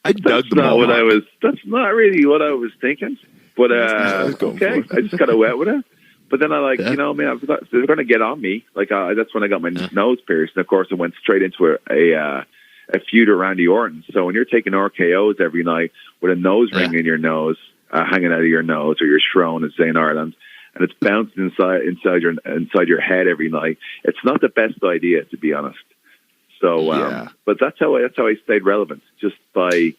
I dug the Mohawk. That's not really what I was thinking. But, okay, I just got away with it. But then I they're going to get on me. That's when I got my nose pierced. And, of course, I went straight into a feud with Randy Orton. So when you're taking RKOs every night with a nose ring in your nose, hanging out of your nose, or your Shrone, as say in Ireland, and it's bouncing inside your head every night. It's not the best idea, to be honest. So, but that's how I stayed relevant, just by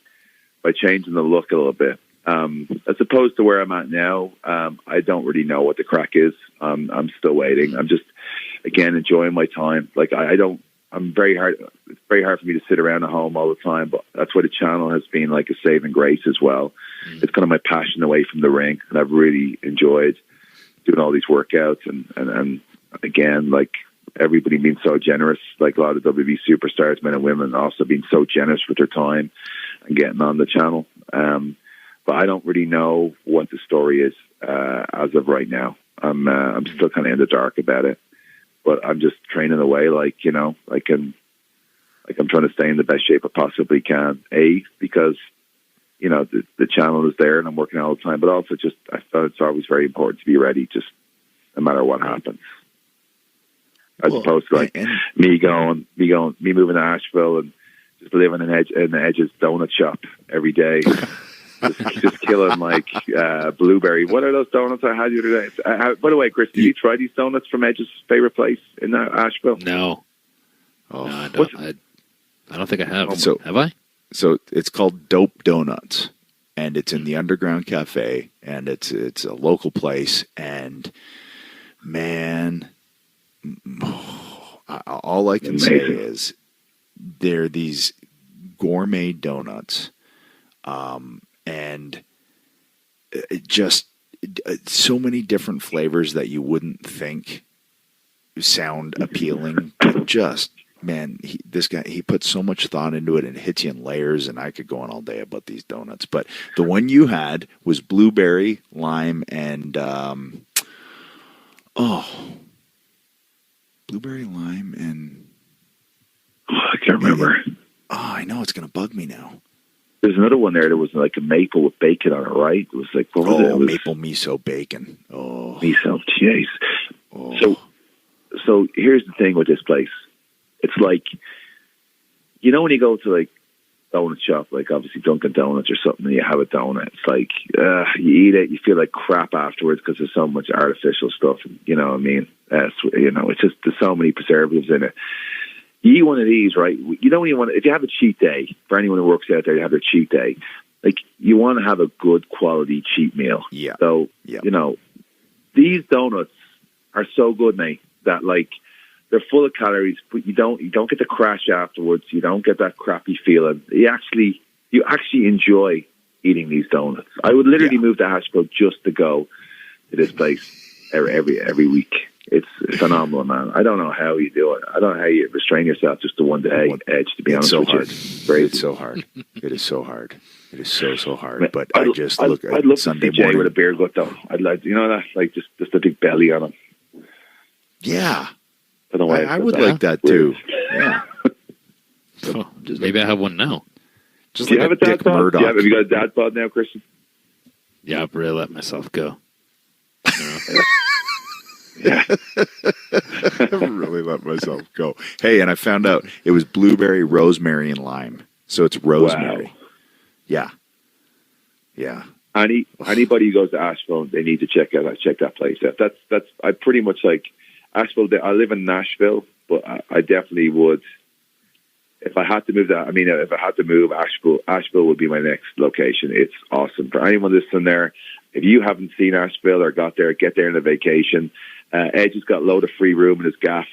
changing the look a little bit. As opposed to where I'm at now, I don't really know what the crack is. I'm still waiting. I'm just again enjoying my time. I'm very hard. It's very hard for me to sit around at home all the time, but that's why the channel has been like a saving grace as well. It's kind of my passion away from the ring, and I've really enjoyed doing all these workouts. And again, like everybody being so generous, like a lot of WB superstars, men and women, also being so generous with their time and getting on the channel. But I don't really know what the story is as of right now. I'm still kind of in the dark about it. But I'm just training away, I'm trying to stay in the best shape I possibly can. Because the channel is there and I'm working all the time. But also, just I thought it's always very important to be ready, just no matter what happens. As opposed to me moving to Asheville and just living in the Edge's donut shop every day. just killing blueberry. What are those donuts I had the other day? By the way, Chris, did you try these donuts from Edge's favorite place in Asheville? No. Oh, no, I don't. I don't think I have. Have I? So it's called Dope Donuts, and it's in the Underground Cafe, and it's a local place. And man, all I can say is they're these gourmet donuts. And just so many different flavors that you wouldn't think sound appealing. But just, man, this guy, he puts so much thought into it and hits you in layers, and I could go on all day about these donuts. But the one you had was blueberry, lime, and, blueberry, lime, and... I can't remember. I know, it's going to bug me now. There's another one there that was like a maple with bacon on it, right? It was like, what was it? It was maple miso bacon. Oh, miso, jeez. Oh. So here's the thing with this place. It's like, when you go to like donut shop, like obviously Dunkin' Donuts or something, and you have a donut, it's like, you eat it, you feel like crap afterwards because there's so much artificial stuff. You know what I mean? It's just, there's so many preservatives in it. You eat one of these, right? You don't even want to, if you have a cheat day, for anyone who works out there, you have their cheat day, like you want to have a good quality cheat meal. Yeah. So, these donuts are so good, mate, that like they're full of calories, but you don't get the crash afterwards. You don't get that crappy feeling. You actually enjoy eating these donuts. I would literally move to Asheville just to go to this place every week. It's phenomenal, man. I don't know how you do it. I don't know how you restrain yourself just to one day, Edge, to be honest with you. It's so hard. It is so hard. It is so hard. But I'd love Sunday to see Jay morning with a beard gut, though. I'd like, that, like just a big belly on him. Yeah. I don't know why I would like that too. Yeah. Maybe I have one now. Just do like you have a dad bod? Have you got a dad bod now, Christian? Yeah, I've really let myself go. Yeah. I really let myself go. Hey, and I found out it was blueberry, rosemary, and lime. So it's rosemary. Wow. Yeah. Yeah. Anybody who goes to Asheville, they need to check that place out. That's I pretty much like Asheville. I live in Nashville, but I definitely would. if I had to move if I had to move, Asheville would be my next location. It's awesome. For anyone listening there, if you haven't seen Asheville or got there, get there on a vacation. Edge has got a load of free room in his gaff.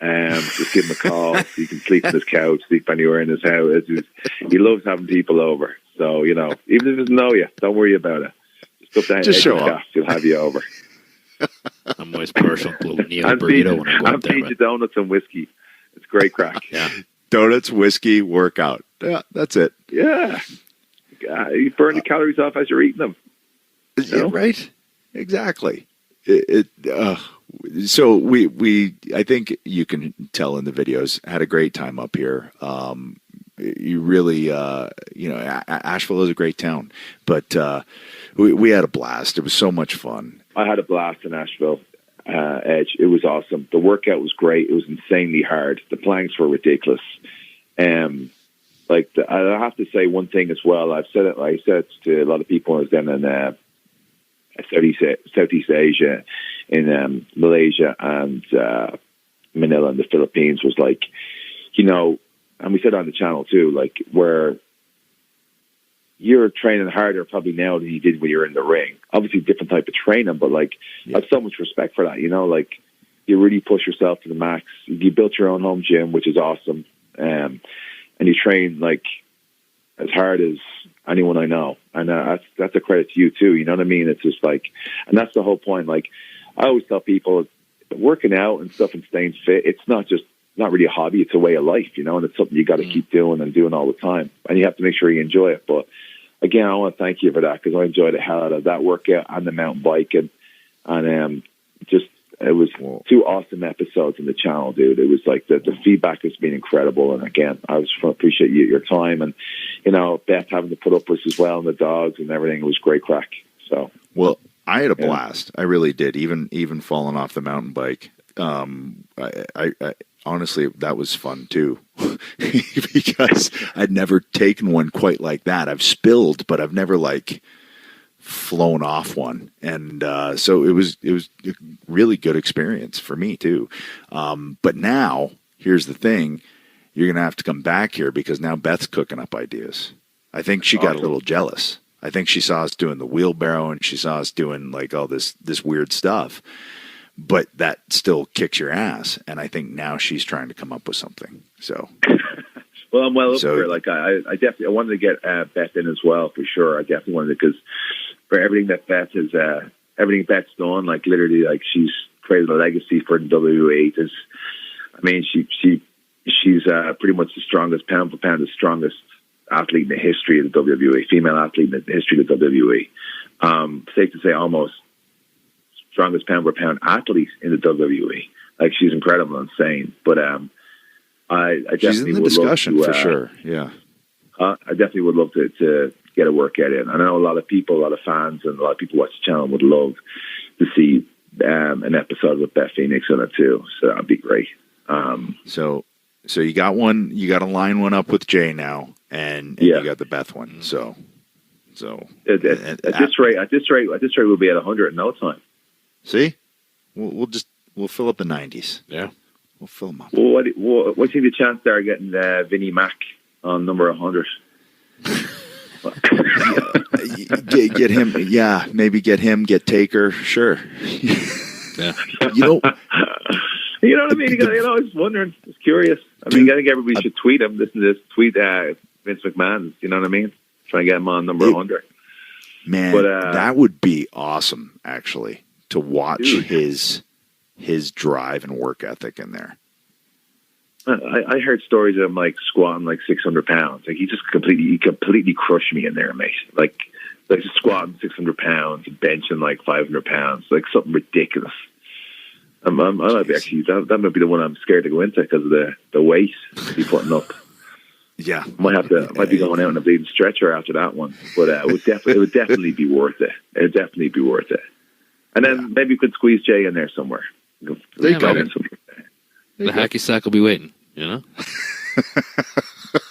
Just give him a call. So you can sleep on his couch, sleep anywhere in his house. He loves having people over. So, you know, even if he doesn't know you, don't worry about it. Just show up. He'll have you over. I'm always partial to Neo burrito when I go up there. And feed you donuts and whiskey. It's great crack. Yeah. Donuts, whiskey, workout. Yeah, that's it. Yeah. You burn the calories off as you're eating them. You know? Right? Exactly. So we I think you can tell in the videos, had a great time up here. You really, Asheville is a great town, but we had a blast. It was so much fun. I had a blast in Asheville, Edge. It was awesome. The workout was great. It was insanely hard. The planks were ridiculous. I have to say one thing as well. I said it to a lot of people. I was then in Southeast Asia, in Malaysia and Manila and the Philippines, was like, you know, and we said on the channel too, like, where you're training harder probably now than you did when you were in the ring. Obviously different type of training, but like, I have so much respect for that, you know, like, you really push yourself to the max. You built your own home gym, which is awesome. And you train like as hard as anyone I know. And that's a credit to you too. You know what I mean? It's just like, and that's the whole point. Like, I always tell people, working out and stuff and staying fit, it's not really a hobby. It's a way of life, you know, and it's something you got to keep doing and doing all the time. And you have to make sure you enjoy it. But again, I want to thank you for that, because I enjoyed the hell out of that workout and the mountain biking. And it was two awesome episodes on the channel, dude. It was like the feedback has been incredible. And again, I just want to appreciate your time, and, you know, Beth having to put up with us as well, and the dogs and everything. It was great crack. So, well, I had a blast. I really did. Even falling off the mountain bike. I honestly, that was fun too, because I'd never taken one quite like that. I've spilled, but I've never like flown off one, and so it was a really good experience for me too. But now here's the thing: you're gonna have to come back here, because now Beth's cooking up ideas. I think she got a little jealous. I think she saw us doing the wheelbarrow, and she saw us doing like all this weird stuff, but that still kicks your ass. And I think now she's trying to come up with something. So, well, I'm well up for it. Like, I definitely, I wanted to get Beth in as well, for sure. I definitely wanted to, because for everything that Beth has, everything Beth's done, like, literally, like, she's created a legacy for the WWE. She's pretty much the strongest, pound for pound, the strongest athlete in the history of the WWE, female athlete in the history of the WWE. Safe to say, almost strongest pound for pound athlete in the WWE. Like, she's incredible, insane. But I definitely she's in the would discussion love to, for sure. Yeah, I definitely would love to get a workout in. I know a lot of people, a lot of fans, and a lot of people watch the channel would love to see an episode with Beth Phoenix in it too. So that'd be great. So you got one. You got to line one up with Jay now, and you got the Beth one. So at this rate, we'll be at 100 in no time. See, we'll fill up the 90s. Yeah, we'll fill them up. Well, what's the chance there of getting Vinnie Mac on number 100? Get him. Yeah, maybe get him. Get Taker. Sure. Yeah. You know what I mean? I was wondering. I was curious. I think everybody should tweet him. Tweet Vince McMahon. You know what I mean? Try and get him on number 100. Man, but, that would be awesome, actually, to watch his drive and work ethic in there. I heard stories of him like squatting like 600 pounds. Like, he completely crushed me in there, mate. Like just squatting 600 pounds, benching like 500 pounds, like something ridiculous. I might be actually that might be the one I'm scared to go into because of the weight he's putting up. Yeah, might be going out on a bleeding stretcher after that one, but it would definitely be worth it. It would definitely be worth it. And then maybe we could squeeze Jay in there somewhere. There you go. The hacky sack will be waiting, you know.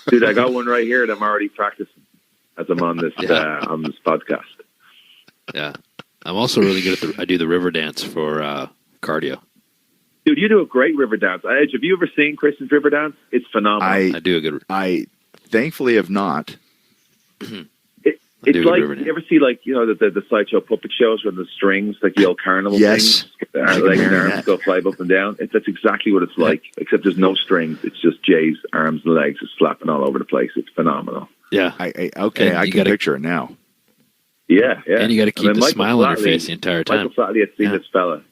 Dude, I got one right here that I'm already practicing as I'm on this on this podcast. Yeah, I'm also really good at I do the river dance for cardio. Dude, you do a great river dance. Edge, have you ever seen Kristen's river dance? It's phenomenal. I do a good. I thankfully have not. It's like, you ever see, like, you know, the sideshow puppet shows with the strings, like the old carnival Yes. things? Like the arms go fly up and down. That's exactly what it's like, except there's no strings. It's just Jay's arms and legs just slapping all over the place. It's phenomenal. Yeah. I can picture it now. Yeah. And you got to keep the Michael smile on your Flatley- face the entire time. Michael Flatley had seen this fella.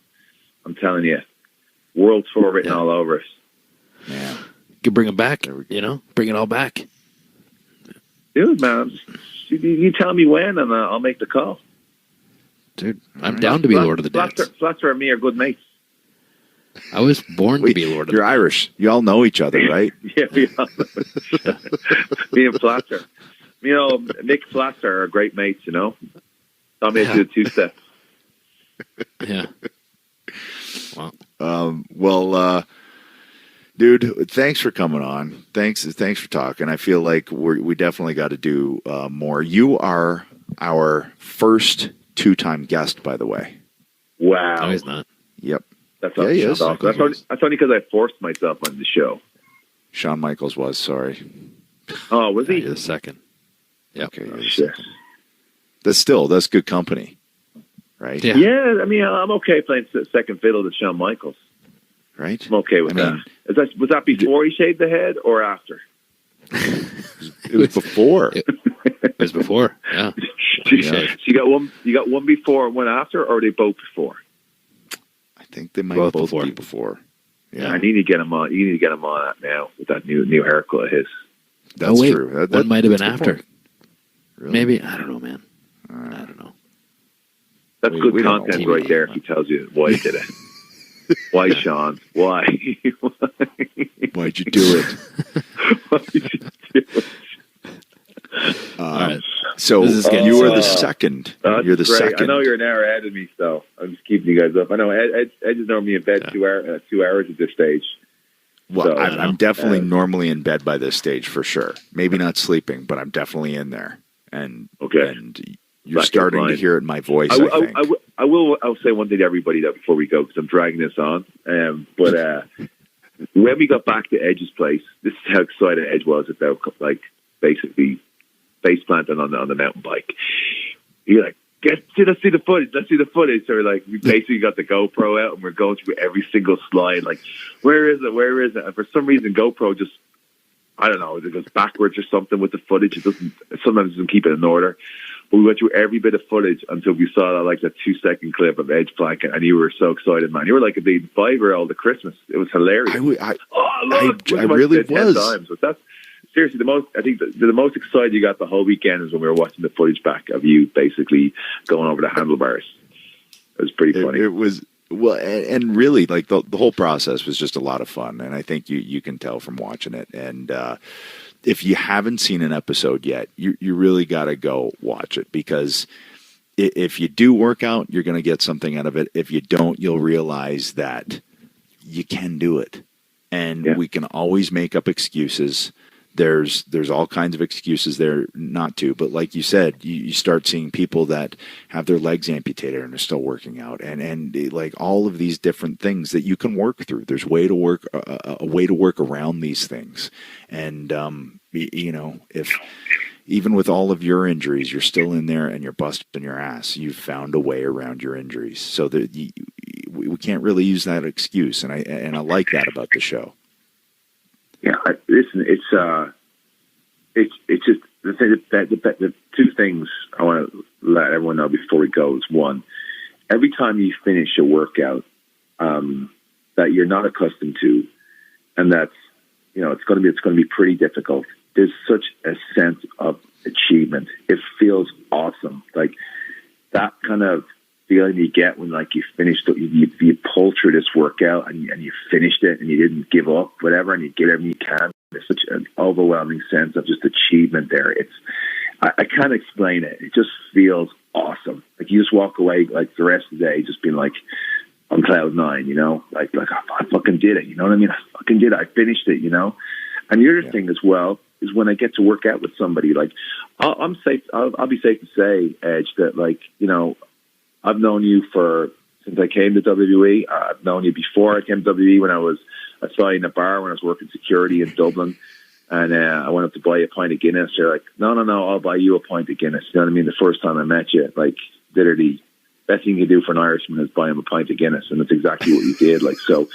I'm telling you. World tour written all over us. Yeah. You can bring it back, you know? Bring it all back. Dude, man, you tell me when, and I'll make the call. Dude, I'm down to be Lord of the Dance. Flatter and me are good mates. I was born to be Lord of the You're Irish. You all know each other, right? Yeah, we all me and Flatter. You know, Mick Flatter are great mates, you know? Tommy had to do 2-step. Yeah. Well, dude, thanks for coming on. Thanks for talking. I feel like we definitely got to do more. You are our first 2-time guest, by the way. Wow. No, he's not. Yep. That's Yeah, he is. awesome. That's only because I forced myself on the show. Shawn Michaels was, sorry. Oh, was he? You're the second. Yep. Okay. you're the Shit. second. That's good company, right? Yeah. Yeah, I mean, I'm okay playing second fiddle to Shawn Michaels. Right? I'm okay with that. Was that before he shaved the head or after? It was before. It was before. Yeah. So you got one before and one after, or are they both before? I think they might Both both before. be before. Yeah, I need to get him on. You need to get him on that now with that new haircut of his. that's wait, true. That might have been that's a good after. point. Really? Maybe. I don't know, man. I don't know. That's We good don't know. content right there. If he tells you why he did it. Why, Sean? Why? Why'd you do it? Why did you do it? All right. So This is getting you are the so- second. That's You're the great. second. I know you're an hour ahead of me, so I'm just keeping you guys up. I know Ed is normally in bed 2 hours at this stage. Well, So, I'm definitely normally in bed by this stage for sure. Maybe not sleeping, but I'm definitely in there. And Okay. and you're Back starting in to line. hear it in my voice. I'll say one thing to everybody that before we go, because I'm dragging this on. But when we got back to Edge's place, this is how excited Edge was about, like, basically face planting on the mountain bike. You're like, let's see the footage. So we're like, we basically got the GoPro out and we're going through every single slide. Like, where is it? And for some reason, GoPro just, I don't know, it goes backwards or something with the footage. Sometimes it doesn't keep it in order. But we went through every bit of footage until we saw that, like, that 2-second clip of Edge planking, and you were so excited, man. You were like a big 5-year-old at Christmas. It was hilarious. I really was. Times. But that's seriously the most excited you got the whole weekend is when we were watching the footage back of you basically going over the handlebars. It was pretty funny. It was well, and really, like the whole process was just a lot of fun, and I think you can tell from watching it. And if you haven't seen an episode yet, you really got to go watch it, because if you do work out, you're going to get something out of it. If you don't, you'll realize that you can do it, and we can always make up excuses. There's all kinds of excuses there not to, but like you said, you start seeing people that have their legs amputated and are still working out, and like all of these different things that you can work through. There's a way to work around these things, and if even with all of your injuries, you're still in there and you're busting your ass, you've found a way around your injuries. So that we can't really use that excuse, and I like that about the show. Yeah, listen, it's just the thing the two things I want to let everyone know before we go is, one, every time you finish a workout that you're not accustomed to, and that's it's going to be pretty difficult. There's such a sense of achievement. It feels awesome, like that kind of feeling you get when, like, you finished, you pull through this workout and you finished it and you didn't give up, whatever, and you give everything you can. There's such an overwhelming sense of just achievement there. I can't explain it. It just feels awesome. Like, you just walk away, like, the rest of the day just being like on cloud nine, like I fucking did it. You know what I mean? I fucking did it. I finished it. And the other thing as well is when I get to work out with somebody, like, I'll be safe to say, Edge, that, like, I've known you for since I came to WWE. I've known you before I came to WWE when I was a guy in a bar when I was working security in Dublin. And I went up to buy a pint of Guinness. They're like, no, I'll buy you a pint of Guinness. You know what I mean? The first time I met you, like, literally, best thing you do for an Irishman is buy him a pint of Guinness. And that's exactly what you did. Like, so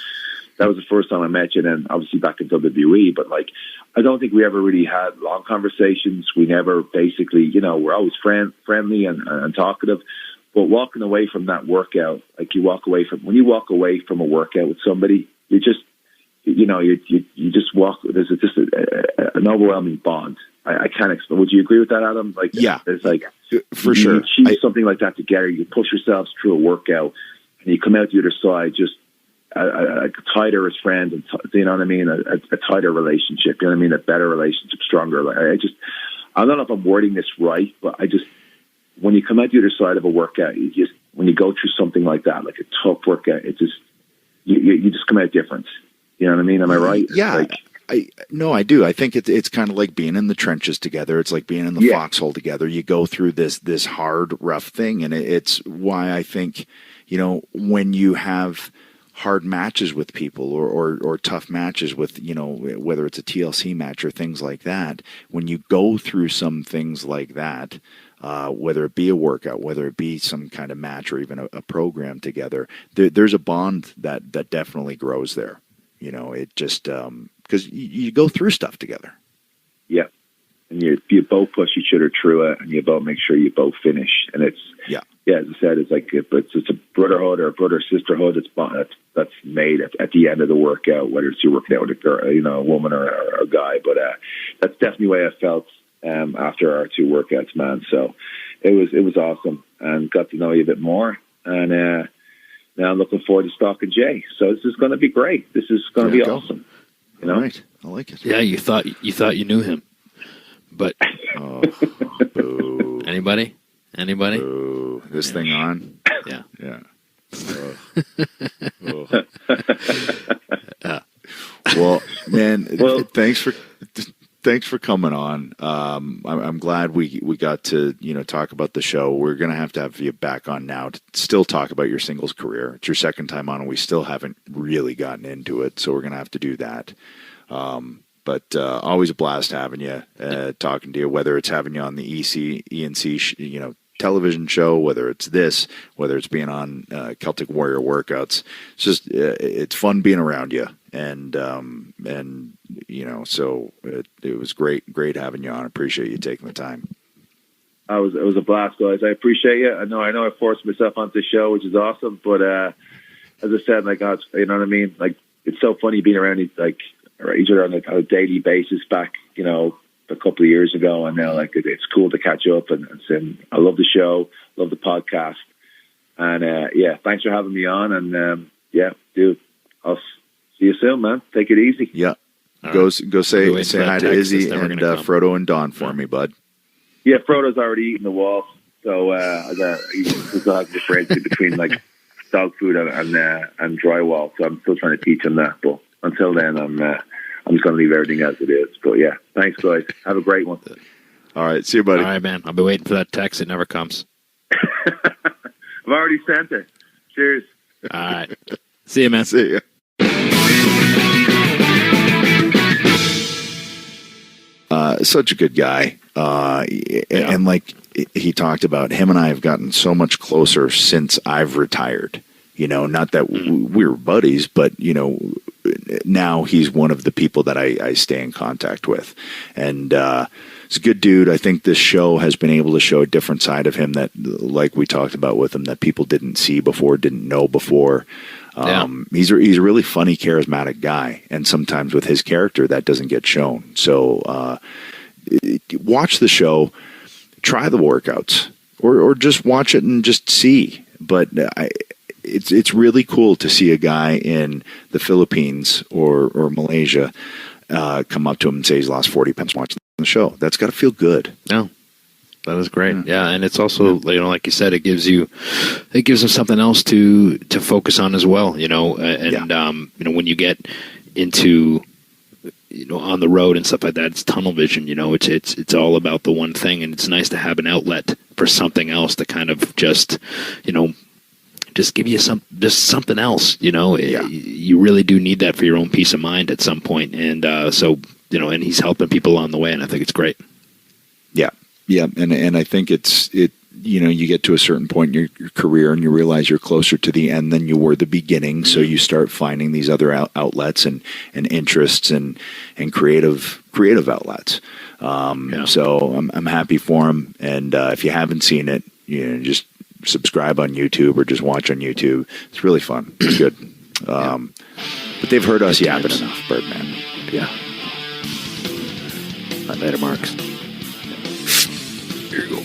that was the first time I met you. And then obviously back in WWE. But, like, I don't think we ever really had long conversations. We never basically, you know, we're always friendly and talkative. But walking away from that workout, like when you walk away from a workout with somebody, you just, you know, you just walk. There's just an overwhelming bond. I can't explain. Would you agree with that, Adam? Like, yeah, it's like for sure. You achieve something like that together. You push yourselves through a workout, and you come out the other side just tighter as friends. And you know what I mean? A tighter relationship. You know what I mean? A better relationship, stronger. Like, I don't know if I'm wording this right, but when you come out the other side of a workout, when you go through something like that, like a tough workout, it just you just come out different. You know what I mean? Am I right? Yeah. I do. I think it's kind of like being in the trenches together. It's like being in the foxhole together. You go through this hard, rough thing, and it's why I think, you know, when you have hard matches with people or tough matches with, you know, whether it's a TLC match or things like that, when you go through some things like that, whether it be a workout, whether it be some kind of match or even a program together, there's a bond that definitely grows there. You know, it just because you go through stuff together. Yeah, and you both push each other through it, and you both make sure you both finish. And it's as I said, it's like it's a brotherhood or a brother sisterhood. That's made at the end of the workout, whether it's you're working out with a girl, you know, a woman or a guy. But that's definitely the way I felt after our two workouts, man. So it was awesome, and got to know you a bit more, and. Now I'm looking forward to stalking Jay. So this is going to be great. This is going to be awesome. You know? All right. I like it. Yeah, you thought you knew him, but boo. Anybody? Boo. This thing on? Yeah. Yeah. Well, man, thanks for coming on. I'm glad we got to, you know, talk about the show. We're going to have you back on now to still talk about your singles career. It's your second time on, and we still haven't really gotten into it, so we're going to have to do that. But always a blast having you, talking to you, whether it's having you on the ENC, you know, television show, whether it's whether it's being on Celtic Warrior workouts. It's just it's fun being around you, and you know, so it was great having you on. I appreciate you taking the time. It was a blast, guys. I appreciate you. I know I forced myself onto the show, which is awesome. But as I said, like, you know what I mean? Like, it's so funny being around each other on a daily basis back, you know, a couple of years ago, and now, like, it's cool to catch up and I love the show, love the podcast, and thanks for having me on, and dude, I'll see you soon, man. Take it easy. Yeah, go say hi to Izzy and Frodo and Don for me, bud. Yeah, Frodo's already eaten the wall, so I got to differentiate between like dog food and drywall. So I'm still trying to teach him that, but until then, I'm just going to leave everything as it is. But yeah, thanks, guys. Have a great one. All right. See you, buddy. All right, man. I'll be waiting for that text. It never comes. I've already sent it. Cheers. All right. See you, man. See you. Such a good guy. And like he talked about, him and I have gotten so much closer since I've retired. You know, not that we were buddies, but, you know, now he's one of the people that I stay in contact with. And he's a good dude. I think this show has been able to show a different side of him that, like we talked about with him, that people didn't see before, didn't know before. He's a really funny, charismatic guy. And sometimes with his character, that doesn't get shown. So watch the show, try the workouts, or just watch it and just see. But it's really cool to see a guy in the Philippines or Malaysia come up to him and say he's lost 40 pounds watching the show. That's got to feel good. No, that is great. Yeah, and it's also, you know, like you said, it gives him something else to focus on as well. You know, and you know, when you get into, you know, on the road and stuff like that, it's tunnel vision. You know, it's all about the one thing, and it's nice to have an outlet for something else to kind of just, you know, just give you something else. Yeah. You really do need that for your own peace of mind at some point. And so and he's helping people along the way, and I think it's great. Yeah, yeah, and I think you get to a certain point in your career and you realize you're closer to the end than you were the beginning. So you start finding these other outlets and interests and creative outlets. So I'm happy for him. And if you haven't seen it, just subscribe on YouTube or just watch on YouTube. It's really fun. It's good. But they've heard us yapping enough, Birdman. Yeah. Later, Marks. Here you go.